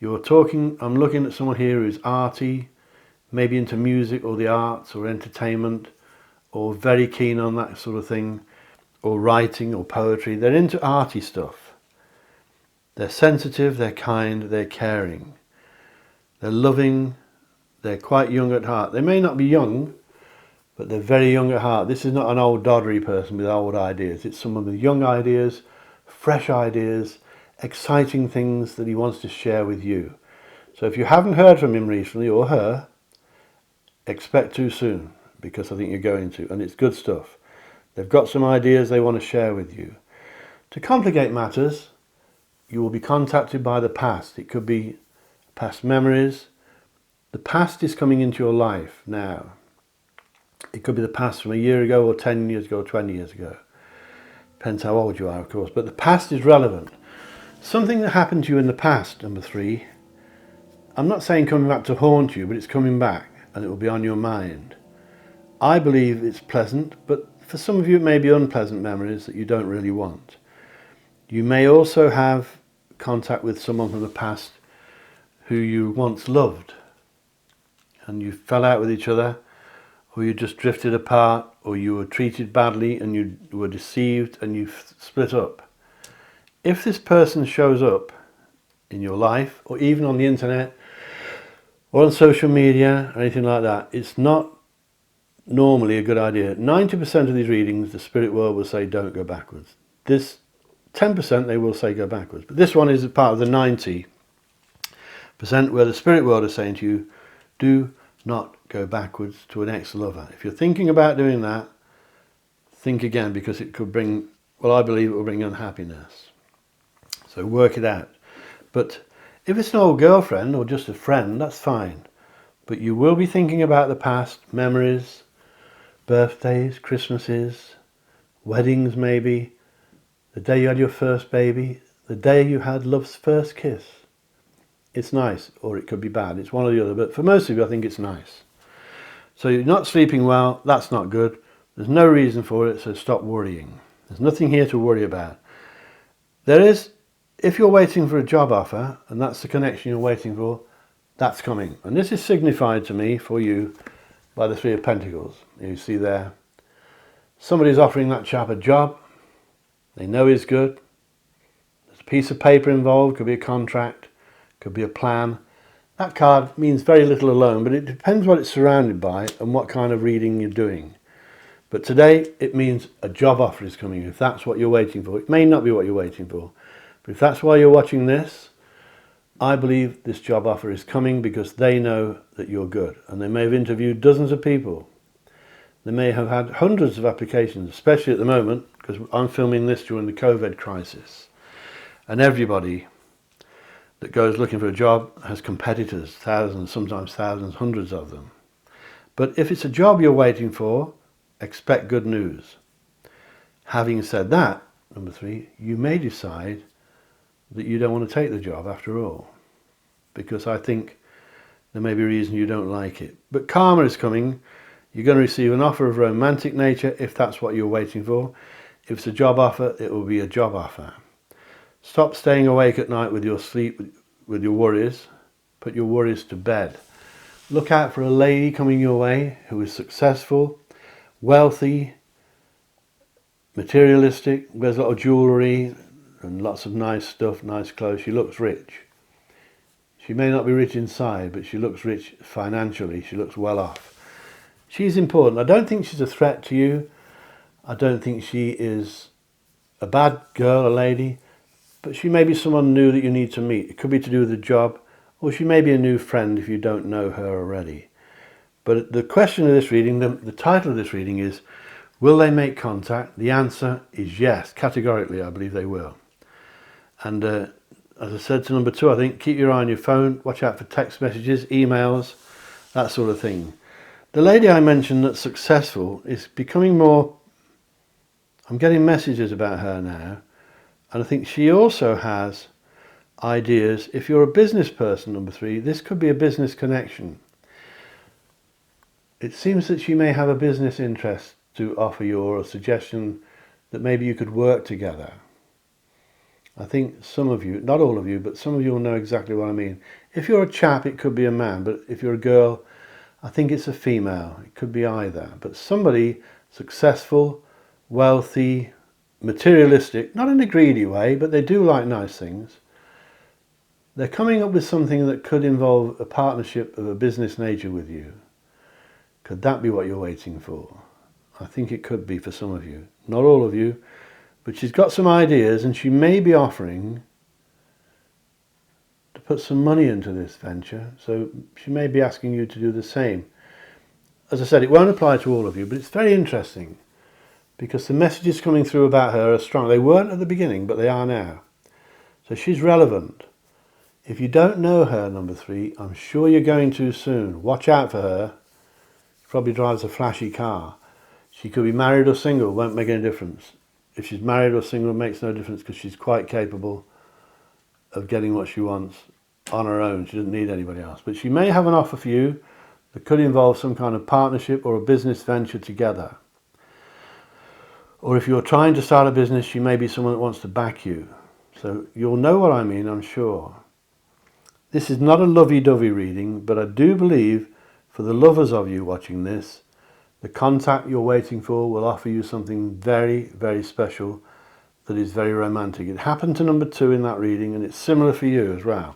I'm looking at someone here who's arty, maybe into music or the arts or entertainment, or very keen on that sort of thing, or writing or poetry. They're into arty stuff. They're sensitive, they're kind, they're caring. They're loving, they're quite young at heart. They may not be young, but they're very young at heart. This is not an old doddery person with old ideas. It's someone with young ideas, fresh ideas, exciting things that he wants to share with you. So if you haven't heard from him recently, or her, expect to soon, because I think you're going to, and it's good stuff. They've got some ideas they want to share with you. To complicate matters, you will be contacted by the past. It could be past memories. The past is coming into your life now. It could be the past from a year ago, or 10 years ago, or 20 years ago. Depends how old you are, of course, but the past is relevant. Something that happened to you in the past, number 3, I'm not saying coming back to haunt you, but it's coming back, and it will be on your mind. I believe it's pleasant, but for some of you it may be unpleasant memories that you don't really want. You may also have contact with someone from the past who you once loved, and you fell out with each other, or you just drifted apart, or you were treated badly and you were deceived and you split up. If this person shows up in your life, or even on the internet, or on social media, or anything like that, it's not normally a good idea. 90% of these readings, the spirit world will say don't go backwards. This 10% they will say go backwards. But this one is a part of the 90% where the spirit world is saying to you, do not go backwards to an ex-lover. If you're thinking about doing that, think again, because it could bring, well, I believe it will bring unhappiness. So work it out. But if it's an old girlfriend or just a friend, that's fine. But you will be thinking about the past, memories, birthdays, Christmases, weddings maybe, the day you had your first baby, the day you had love's first kiss. It's nice, or it could be bad. It's one or the other, but for most of you, I think it's nice. So you're not sleeping well, that's not good. There's no reason for it, so stop worrying. There's nothing here to worry about. There is, if you're waiting for a job offer, and that's the connection you're waiting for, that's coming. And this is signified to me for you by the Three of Pentacles. You see there, somebody's offering that chap a job. They know he's good. There's a piece of paper involved, could be a contract, could be a plan. That card means very little alone, but it depends what it's surrounded by and what kind of reading you're doing. But today it means a job offer is coming, if that's what you're waiting for. It may not be what you're waiting for, but if that's why you're watching this, I believe this job offer is coming because they know that you're good. And they may have interviewed dozens of people. They may have had hundreds of applications, especially at the moment, because I'm filming this during the COVID crisis. And everybody that goes looking for a job has competitors, thousands, sometimes thousands, hundreds of them. But if it's a job you're waiting for, expect good news. Having said that, number 3, you may decide that you don't want to take the job after all, because I think there may be a reason you don't like it. But karma is coming. You're going to receive an offer of romantic nature if that's what you're waiting for. If it's a job offer, it will be a job offer. Stop staying awake at night with your sleep, with your worries. Put your worries to bed. Look out for a lady coming your way who is successful, wealthy, materialistic, wears a lot of jewellery and lots of nice stuff, nice clothes. She looks rich. She may not be rich inside, but she looks rich financially. She looks well off. She's important. I don't think she's a threat to you. I don't think she is a bad girl, a lady, but she may be someone new that you need to meet. It could be to do with a job, or she may be a new friend if you don't know her already. But the question of this reading, the title of this reading is, will they make contact? The answer is yes, categorically I believe they will. And as I said to number 2, I think keep your eye on your phone, watch out for text messages, emails, that sort of thing. The lady I mentioned that's successful is becoming more, I'm getting messages about her now, and I think she also has ideas. If you're a business person, number 3, this could be a business connection. It seems that she may have a business interest to offer you, or a suggestion that maybe you could work together. I think some of you, not all of you, but some of you will know exactly what I mean. If you're a chap, it could be a man, but if you're a girl, I think it's a female. It could be either. But somebody successful, wealthy, materialistic, not in a greedy way, but they do like nice things. They're coming up with something that could involve a partnership of a business nature with you. Could that be what you're waiting for? I think it could be for some of you. Not all of you, but she's got some ideas, and she may be offering to put some money into this venture. So she may be asking you to do the same. As I said, it won't apply to all of you, but it's very interesting because the messages coming through about her are strong. They weren't at the beginning, but they are now. So she's relevant. If you don't know her, number 3, I'm sure you're going to soon. Watch out for her. She probably drives a flashy car. She could be married or single, won't make any difference. If she's married or single, it makes no difference because she's quite capable of getting what she wants on her own. She doesn't need anybody else. But she may have an offer for you that could involve some kind of partnership or a business venture together. Or if you're trying to start a business, she may be someone that wants to back you. So you'll know what I mean, I'm sure. This is not a lovey-dovey reading, but I do believe for the lovers of you watching this, The contact you're waiting for will offer you something very, very special that is very romantic. It happened to number 2 in that reading, and it's similar for you as well.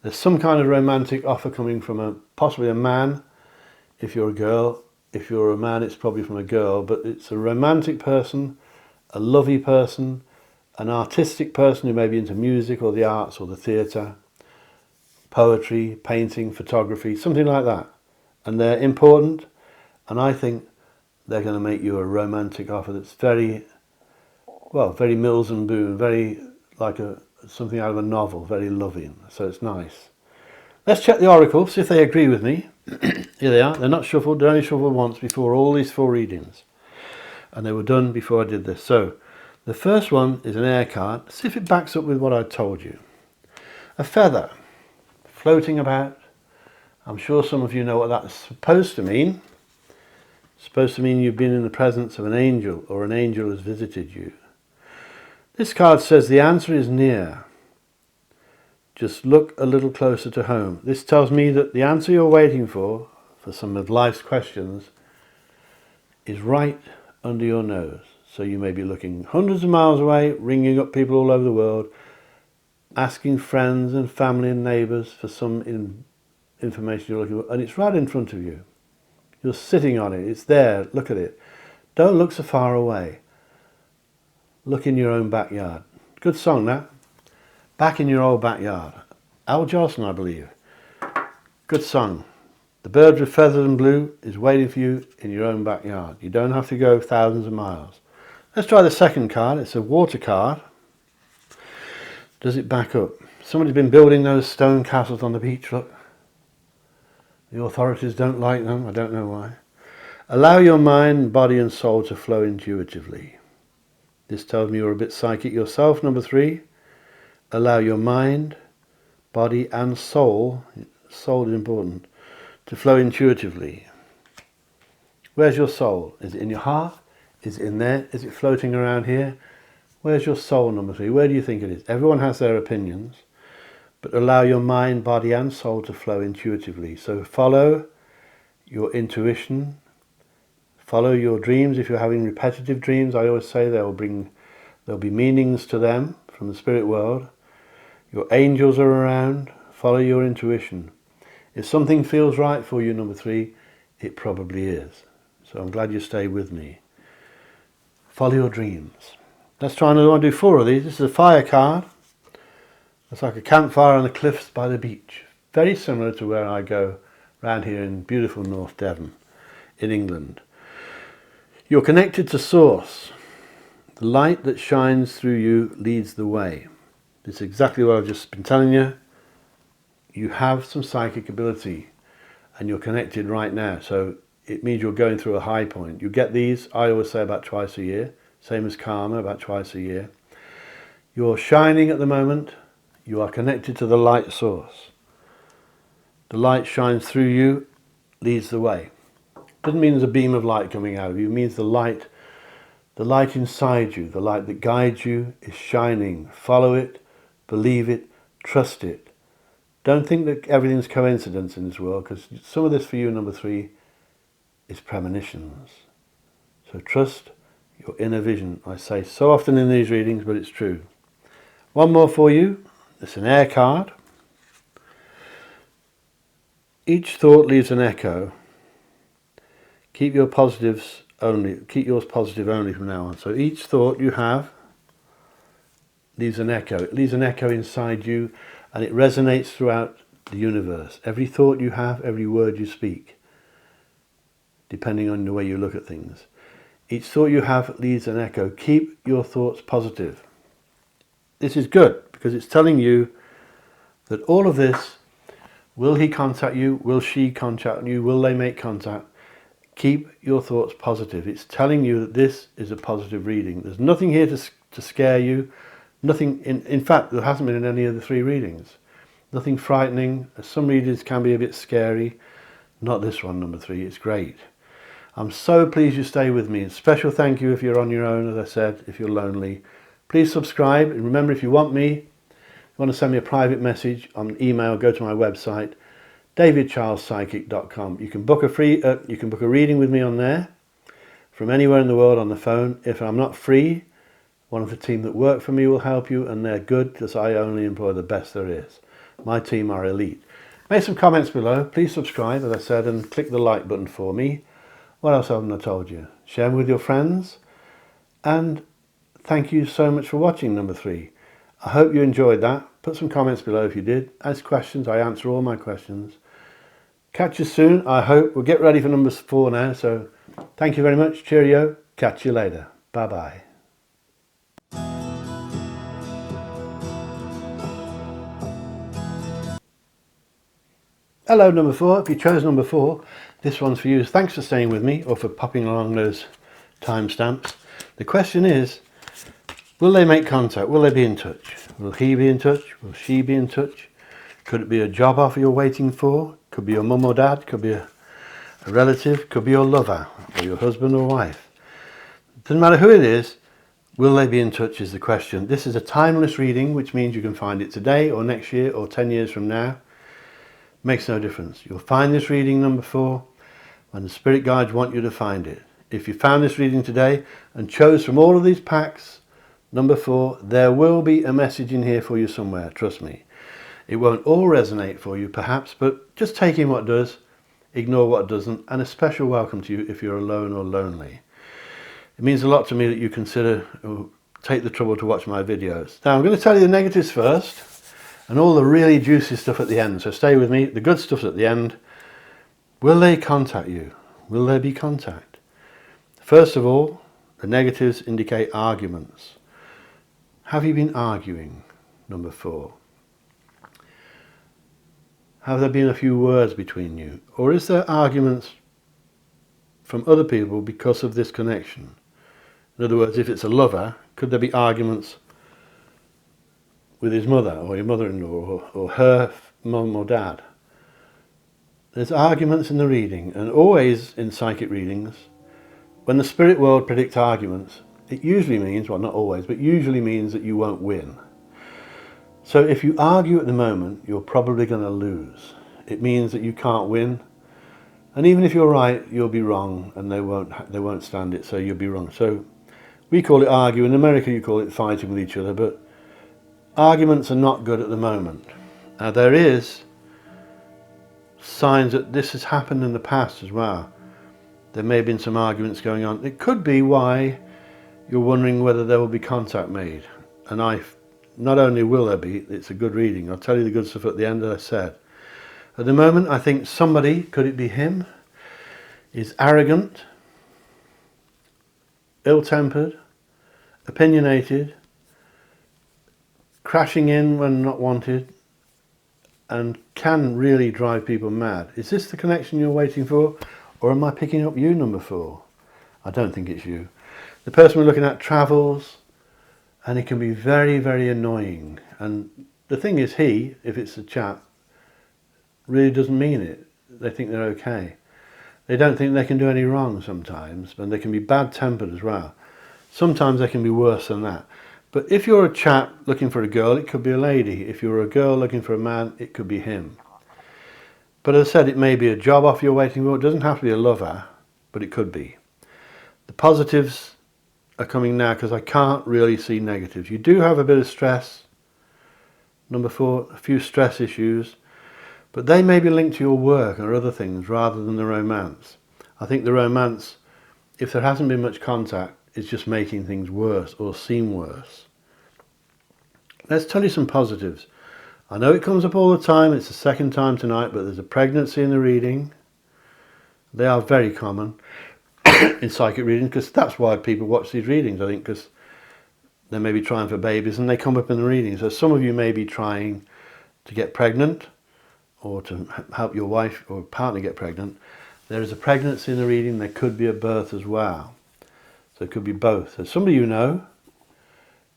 There's some kind of romantic offer coming from possibly a man, if you're a girl. If you're a man, it's probably from a girl, but it's a romantic person, a lovey person, an artistic person who may be into music or the arts or the theatre, poetry, painting, photography, something like that. And they're important, and I think they're going to make you a romantic offer that's very, well, very Mills and Boon, very like something out of a novel, very loving. So it's nice. Let's check the oracle, see if they agree with me. Here they are. They're not shuffled. They're only shuffled once before all these 4 readings. And they were done before I did this. So the first one is an air card. See if it backs up with what I told you. A feather floating about. I'm sure some of you know what that's supposed to mean. It's supposed to mean you've been in the presence of an angel, or an angel has visited you. This card says the answer is near. Just look a little closer to home. This tells me that the answer you're waiting for some of life's questions, is right under your nose. So you may be looking hundreds of miles away, ringing up people all over the world, asking friends and family and neighbours for some information you're looking for, and it's right in front of you. You're sitting on it, it's there, look at it. Don't look so far away. Look in your own backyard. Good song, that. Back in your old backyard. Al Jolson, I believe. Good song. The bird with feathers and blue is waiting for you in your own backyard. You don't have to go thousands of miles. Let's try the second card. It's a water card. Does it back up? Somebody's been building those stone castles on the beach, look. The authorities don't like them, I don't know why. Allow your mind, body and soul to flow intuitively. This tells me you're a bit psychic yourself, number 3. Allow your mind, body and soul is important, to flow intuitively. Where's your soul? Is it in your heart? Is it in there? Is it floating around here? Where's your soul, number 3? Where do you think it is? Everyone has their opinions, but allow your mind, body and soul to flow intuitively. So follow your intuition, follow your dreams. If you're having repetitive dreams, I always say there'll be meanings to them from the spirit world. Your angels are around. Follow your intuition. If something feels right for you, number 3, it probably is. So I'm glad you stayed with me. Follow your dreams. Let's try another one. Do 4 of these. This is a fire card. It's like a campfire on the cliffs by the beach. Very similar to where I go around here in beautiful North Devon in England. You're connected to Source. The light that shines through you leads the way. This is exactly what I've just been telling you. You have some psychic ability and you're connected right now. So it means you're going through a high point. You get these, I always say, about twice a year. Same as karma, about twice a year. You're shining at the moment. You are connected to the light source. The light shines through you, leads the way. Doesn't mean there's a beam of light coming out of you. It means the light inside you, the light that guides you is shining. Follow it, believe it, trust it. Don't think that everything's coincidence in this world, because some of this for you, number 3, is premonitions. So trust your inner vision. I say so often in these readings, but it's true. One more for you. It's an air card. Each thought leaves an echo. Keep yours positive only from now on. So each thought you have leaves an echo. It leaves an echo inside you, and it resonates throughout the universe. Every thought you have, every word you speak, depending on the way you look at things. Each thought you have leaves an echo. Keep your thoughts positive. This is good because it's telling you that all of this, will he contact you? Will she contact you? Will they make contact? Keep your thoughts positive. It's telling you that this is a positive reading. There's nothing here to scare you. Nothing, in fact, there hasn't been in any of the 3 readings. Nothing frightening. Some readings can be a bit scary. Not this one, number 3. It's great. I'm so pleased you stay with me. A special thank you if you're on your own, as I said, if you're lonely. Please subscribe, and remember, if you want me, you want to send me a private message on email, go to my website. davidcharlespsychic.com. You can book a reading with me on there from anywhere in the world on the phone. If I'm not free, one of the team that work for me will help you, and they're good because I only employ the best there is. My team are elite. Make some comments below. Please subscribe, as I said, and click the like button for me. What else haven't I told you? Share them with your friends. And thank you so much for watching number 3. I hope you enjoyed that. Put some comments below if you did. Ask questions. I answer all my questions. Catch you soon, I hope. We'll get ready for number 4 now. So thank you very much. Cheerio. Catch you later. Bye-bye. Hello, number 4. If you chose number 4, this one's for you. Thanks for staying with me or for popping along those timestamps. The question is, will they make contact? Will they be in touch? Will he be in touch? Will she be in touch? Could it be a job offer you're waiting for? Could be your mum or dad. Could be a relative. Could be your lover or your husband or wife. Doesn't matter who it is. Will they be in touch is the question. This is a timeless reading, which means you can find it today or next year or 10 years from now. Makes no difference. You'll find this reading number 4 when the spirit guides want you to find it. If you found this reading today and chose from all of these packs number 4, there will be a message in here for you somewhere, trust me. It won't all resonate for you perhaps, but just take in what does, ignore what doesn't, and a special welcome to you if you're alone or lonely. It means a lot to me that you consider or take the trouble to watch my videos. Now I'm going to tell you the negatives first, and all the really juicy stuff at the end, so stay with me. The good stuff's at the end. Will they contact you? Will there be contact? First of all, the negatives indicate arguments. Have you been arguing? Number 4. Have there been a few words between you? Or is there arguments from other people because of this connection? In other words, if it's a lover, could there be arguments with his mother or your mother-in-law or her mum or dad? There's arguments in the reading, and always in psychic readings, when the spirit world predicts arguments, it usually means, well not always, but usually means that you won't win. So if you argue at the moment, you're probably going to lose. It means that you can't win, and even if you're right, you'll be wrong, and they won't stand it, so you'll be wrong. So we call it argue. In America you call it fighting with each other, but arguments are not good at the moment. Now there is signs that this has happened in the past as well. There may have been some arguments going on. It could be why you're wondering whether there will be contact made. And not only will there be, it's a good reading. I'll tell you the good stuff at the end, as I said. At the moment, I think somebody, could it be him, is arrogant, ill-tempered, opinionated, crashing in when not wanted, and can really drive people mad. Is this the connection you're waiting for, or am I picking up you, number 4? I don't think it's you. The person we're looking at travels, and it can be very, very annoying. And the thing is, he, if it's a chap, really doesn't mean it. They think they're okay. They don't think they can do any wrong sometimes, and they can be bad-tempered as well. Sometimes they can be worse than that. But if you're a chap looking for a girl, it could be a lady. If you're a girl looking for a man, it could be him. But as I said, it may be a job offer you're waiting for. It doesn't have to be a lover, but it could be. The positives are coming now because I can't really see negatives. You do have a bit of stress. Number 4, a few stress issues. But they may be linked to your work or other things rather than the romance. I think the romance, if there hasn't been much contact, is just making things worse or seem worse. Let's tell you some positives. I know it comes up all the time. It's the second time tonight, but there's a pregnancy in the reading. They are very common in psychic reading because that's why people watch these readings, I think, because they may be trying for babies and they come up in the reading. So some of you may be trying to get pregnant or to help your wife or partner get pregnant. There is a pregnancy in the reading. There could be a birth as well. So it could be both. So somebody you know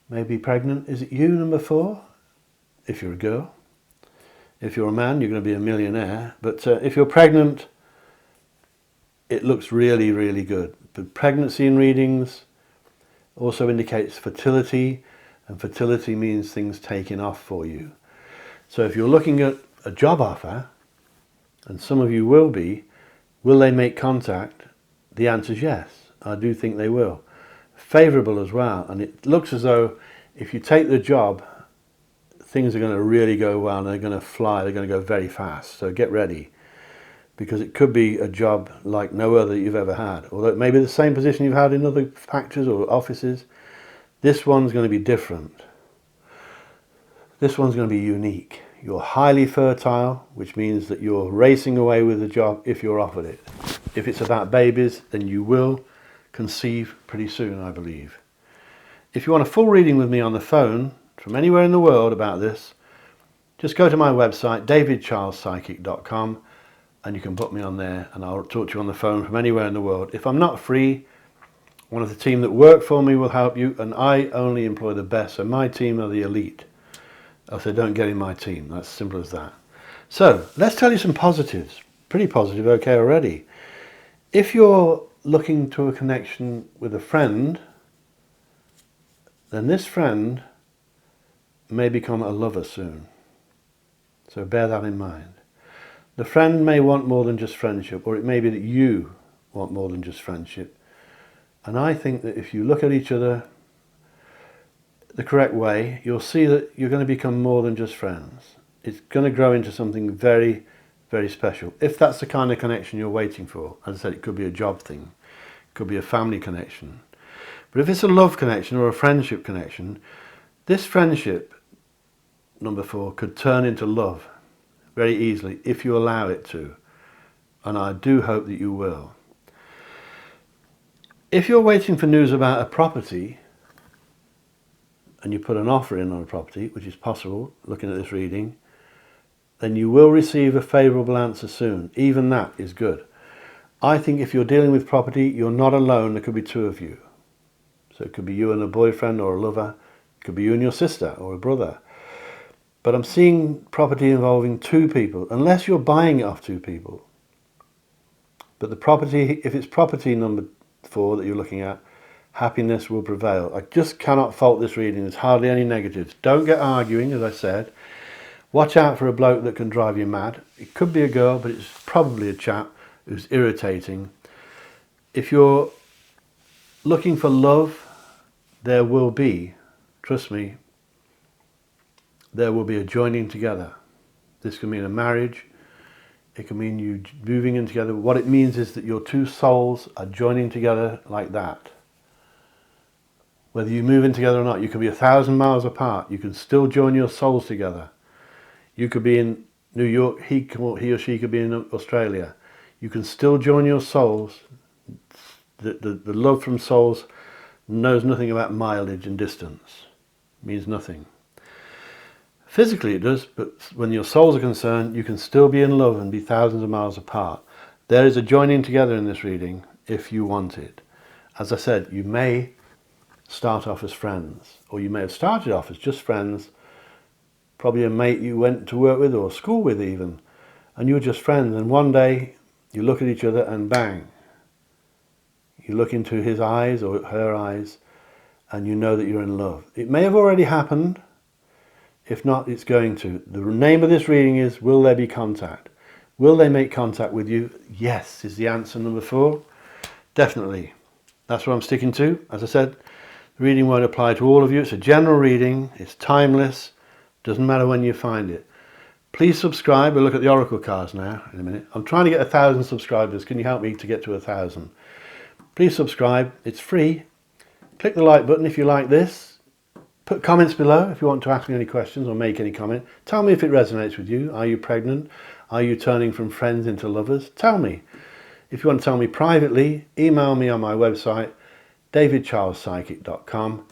may be pregnant. Is it you, number 4? If you're a girl. If you're a man, you're going to be a millionaire. But if you're pregnant, it looks really, really good. But pregnancy in readings also indicates fertility, and fertility means things taking off for you. So if you're looking at a job offer, and some of you will be. Will they make contact? The answer is yes. I do think they will. Favourable as well, and it looks as though if you take the job, things are going to really go well, and they're going to fly, they're going to go very fast. So get ready, because it could be a job like no other you've ever had. Although it may be the same position you've had in other factories or offices, this one's going to be different. This one's going to be unique. You're highly fertile, which means that you're racing away with the job if you're offered it. If it's about babies, then you will conceive pretty soon, I believe. If you want a full reading with me on the phone from anywhere in the world about this, just go to my website, davidcharlespsychic.com, and you can book me on there, and I'll talk to you on the phone from anywhere in the world. If I'm not free, one of the team that work for me will help you, and I only employ the best, so my team are the elite. So don't get in my team, that's simple as that. So let's tell you some positives. Pretty positive, okay, already. If you're looking to a connection with a friend, then this friend may become a lover soon. So bear that in mind. The friend may want more than just friendship, or it may be that you want more than just friendship. And I think that if you look at each other the correct way, you'll see that you're going to become more than just friends. It's going to grow into something very, very special. If that's the kind of connection you're waiting for. As I said, it could be a job thing. It could be a family connection. But if it's a love connection or a friendship connection, this friendship, number 4, could turn into love very easily if you allow it to. And I do hope that you will. If you're waiting for news about a property, and you put an offer in on a property, which is possible, looking at this reading, then you will receive a favourable answer soon. Even that is good. I think if you're dealing with property, you're not alone. There could be 2 of you. So it could be you and a boyfriend or a lover. It could be you and your sister or a brother. But I'm seeing property involving 2 people, unless you're buying it off 2 people. But the property, if it's property number 4 that you're looking at, happiness will prevail. I just cannot fault this reading. There's hardly any negatives. Don't get arguing, as I said. Watch out for a bloke that can drive you mad. It could be a girl, but it's probably a chap who's irritating. If you're looking for love, there will be, trust me, there will be a joining together. This can mean a marriage. It can mean you moving in together. What it means is that your 2 souls are joining together like that. Whether you move in together or not, you could be 1,000 miles apart. You can still join your souls together. You could be in New York, he or she could be in Australia. You can still join your souls. The love from souls knows nothing about mileage and distance. It means nothing. Physically it does, but when your souls are concerned, you can still be in love and be thousands of miles apart. There is a joining together in this reading if you want it. As I said, you may start off as friends, or you may have started off as just friends, probably a mate you went to work with or school with even, and you were just friends, and one day you look at each other and bang, you look into his eyes or her eyes and you know that you're in love. It may have already happened. If not, it's going to. The name of this reading is, will there be contact? Will they make contact with you? Yes is the answer, number 4. Definitely. That's what I'm sticking to. As I said, the reading won't apply to all of you. It's a general reading. It's timeless. Doesn't matter when you find it. Please subscribe. We'll look at the oracle cards now in a minute. I'm trying to get 1,000 subscribers. Can you help me to get to 1,000? Please subscribe. It's free. Click the like button if you like this. Put comments below if you want to ask me any questions or make any comment. Tell me if it resonates with you. Are you pregnant? Are you turning from friends into lovers? Tell me. If you want to tell me privately, email me on my website, davidcharlespsychic.com,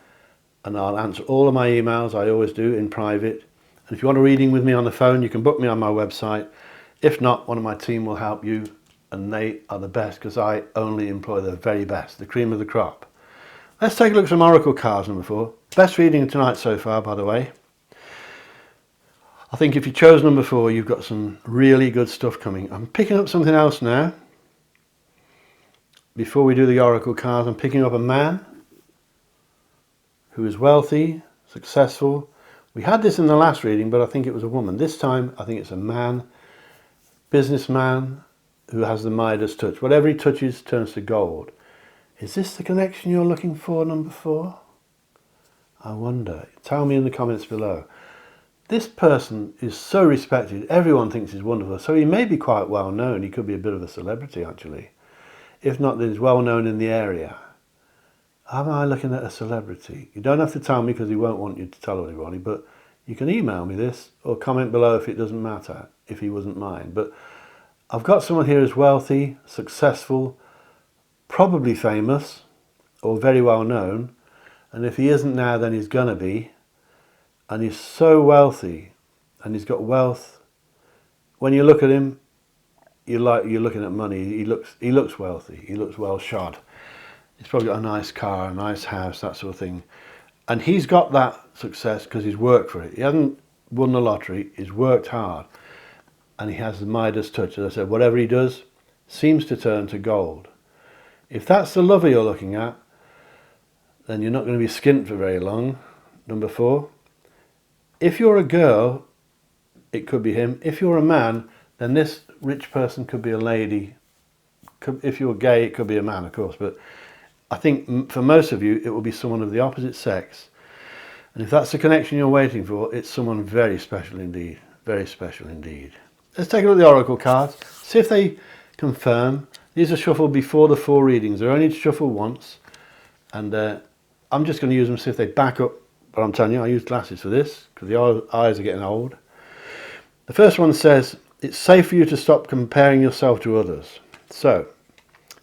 and I'll answer all of my emails. I always do in private. And if you want a reading with me on the phone, you can book me on my website. If not, one of my team will help you, and they are the best because I only employ the very best, the cream of the crop. Let's take a look at some oracle cards, number 4. Best reading tonight so far, by the way. I think if you chose number 4, you've got some really good stuff coming. I'm picking up something else now. Before we do the oracle cards, I'm picking up a man who is wealthy, successful. We had this in the last reading, but I think it was a woman. This time, I think it's a man businessman who has the Midas touch. Whatever he touches turns to gold. Is this the connection you're looking for, number 4? I wonder. Tell me in the comments below. This person is so respected. Everyone thinks he's wonderful. So he may be quite well known. He could be a bit of a celebrity, actually. If not, then he's well known in the area. Am I looking at a celebrity? You don't have to tell me because he won't want you to tell everybody, but you can email me this or comment below if it doesn't matter, if he wasn't mine. But I've got someone here who's wealthy, successful, probably famous or very well known. And if he isn't now, then he's going to be. And he's so wealthy and he's got wealth. When you look at him, you're looking at money. He looks wealthy. He looks well shod. He's probably got a nice car, a nice house, that sort of thing. And he's got that success because he's worked for it. He hasn't won the lottery. He's worked hard. And he has the Midas touch. As I said, whatever he does seems to turn to gold. If that's the lover you're looking at, then you're not going to be skint for very long. Number 4. If you're a girl, it could be him. If you're a man, then this rich person could be a lady. If you're gay, it could be a man, of course. But I think for most of you, it will be someone of the opposite sex. And if that's the connection you're waiting for, it's someone very special indeed. Very special indeed. Let's take a look at the oracle cards. See if they confirm. These are shuffled before the 4 readings. They're only shuffled once. And I'm just going to use them, see if they back up. But I'm telling you, I use glasses for this because the eyes are getting old. The first one says, it's safe for you to stop comparing yourself to others. So,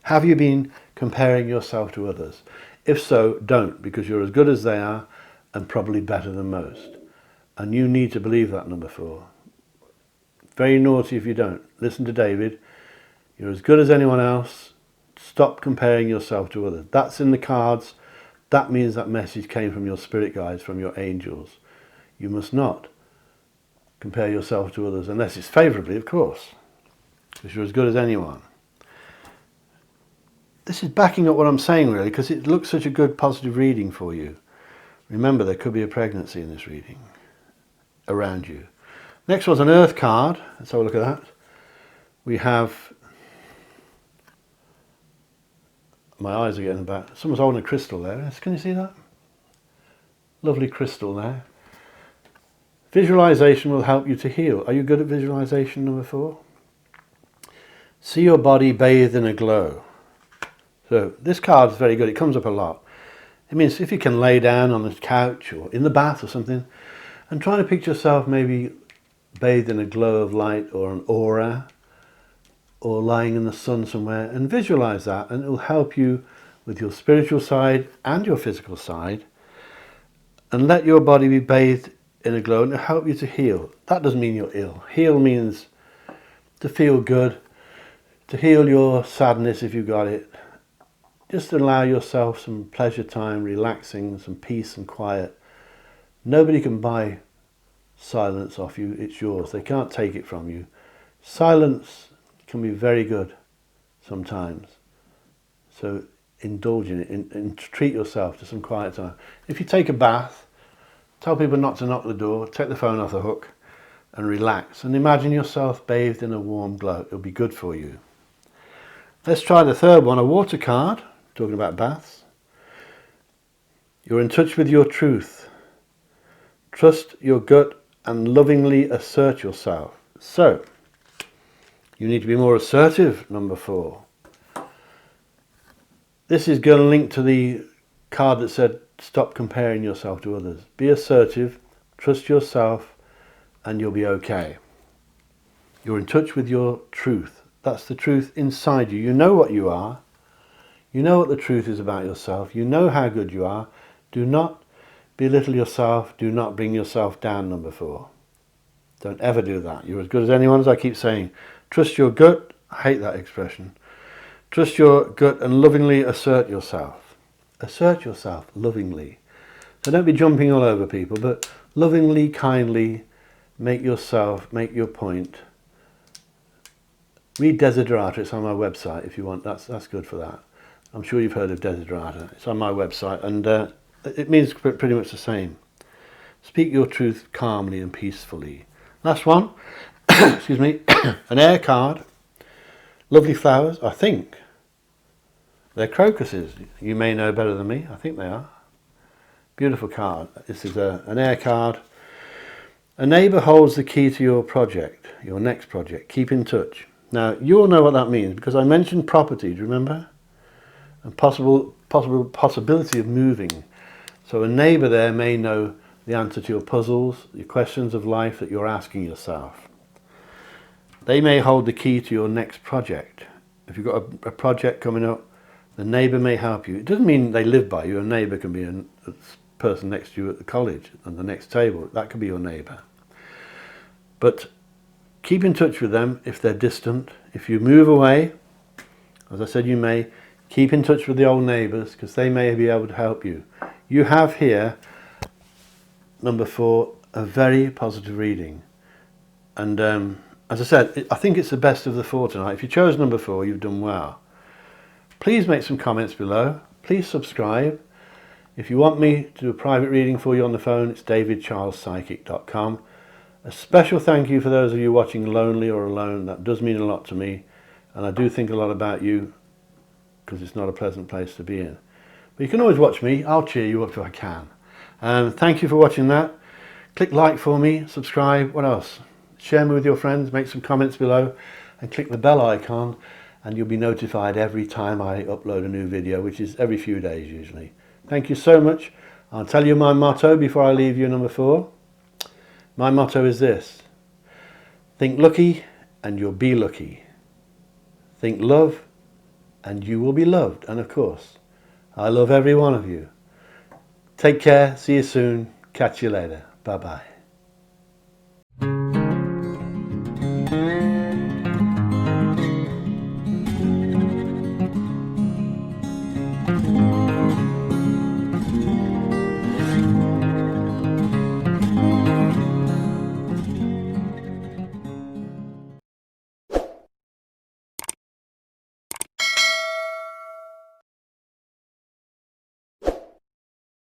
have you been comparing yourself to others? If so, don't, because you're as good as they are and probably better than most. And you need to believe that, number 4. Very naughty if you don't. Listen to David. You're as good as anyone else. Stop comparing yourself to others. That's in the cards. That means that message came from your spirit guides, from your angels. You must not compare yourself to others, unless it's favourably, of course, because you're as good as anyone. This is backing up what I'm saying, really, because it looks such a good, positive reading for you. Remember, there could be a pregnancy in this reading around you. Next one's an earth card. Let's have a look at that. We have... My eyes are getting back. Someone's holding a crystal there. Can you see that? Lovely crystal there. Visualization will help you to heal. Are you good at visualization, number 4? See your body bathed in a glow. So this card is very good. It comes up a lot. It means if you can lay down on the couch or in the bath or something and try to picture yourself maybe bathed in a glow of light or an aura, or lying in the sun somewhere, and visualize that, and it will help you with your spiritual side and your physical side, and let your body be bathed in a glow, and it'll help you to heal. That doesn't mean you're ill. Heal means to feel good, to heal your sadness if you got it. Just allow yourself some pleasure time, relaxing, some peace and quiet. Nobody can buy silence off you. It's yours. They can't take it from you. Silence can be very good sometimes. So indulge in it and treat yourself to some quiet time. If you take a bath, tell people not to knock the door, take the phone off the hook and relax and imagine yourself bathed in a warm glow. It'll be good for you. Let's try the third one, a water card, talking about baths. You're in touch with your truth. Trust your gut and lovingly assert yourself. So, you need to be more assertive, number 4. This is going to link to the card that said, stop comparing yourself to others. Be assertive, trust yourself, and you'll be okay. You're in touch with your truth. That's the truth inside you. You know what you are. You know what the truth is about yourself. You know how good you are. Do not belittle yourself. Do not bring yourself down, number 4. Don't ever do that. You're as good as anyone, as I keep saying. Trust your gut. I hate that expression. Trust your gut and lovingly assert yourself. Assert yourself lovingly. So don't be jumping all over people, but lovingly, kindly make your point. Read Desiderata. It's on my website if you want. That's good for that. I'm sure you've heard of Desiderata. It's on my website, and it means pretty much the same. Speak your truth calmly and peacefully. Last one. excuse me, an air card, lovely flowers, I think. They're crocuses. You may know better than me. I think they are. Beautiful card. This is an air card. A neighbour holds the key to your project, your next project. Keep in touch. Now, you'll know what that means because I mentioned property, do you remember? And possibility of moving. So a neighbour there may know the answer to your puzzles, your questions of life that you're asking yourself. They may hold the key to your next project. If you've got a project coming up, the neighbour may help you. It doesn't mean they live by you. A neighbour can be a person next to you at the college and the next table. That could be your neighbour. But keep in touch with them if they're distant. If you move away, as I said, you may keep in touch with the old neighbours because they may be able to help you. You have here, number 4, a very positive reading. And as I said, I think it's the best of the 4 tonight. If you chose number 4, you've done well. Please make some comments below. Please subscribe. If you want me to do a private reading for you on the phone, it's davidcharlespsychic.com. A special thank you for those of you watching lonely or alone. That does mean a lot to me. And I do think a lot about you because it's not a pleasant place to be in. But you can always watch me. I'll cheer you up if I can. Thank you for watching that. Click like for me, subscribe, what else? Share me with your friends, make some comments below, and click the bell icon, and you'll be notified every time I upload a new video, which is every few days usually. Thank you so much. I'll tell you my motto before I leave you, number 4. My motto is this: think lucky and you'll be lucky. Think love and you will be loved. And of course, I love every one of you. Take care, see you soon, catch you later. Bye-bye.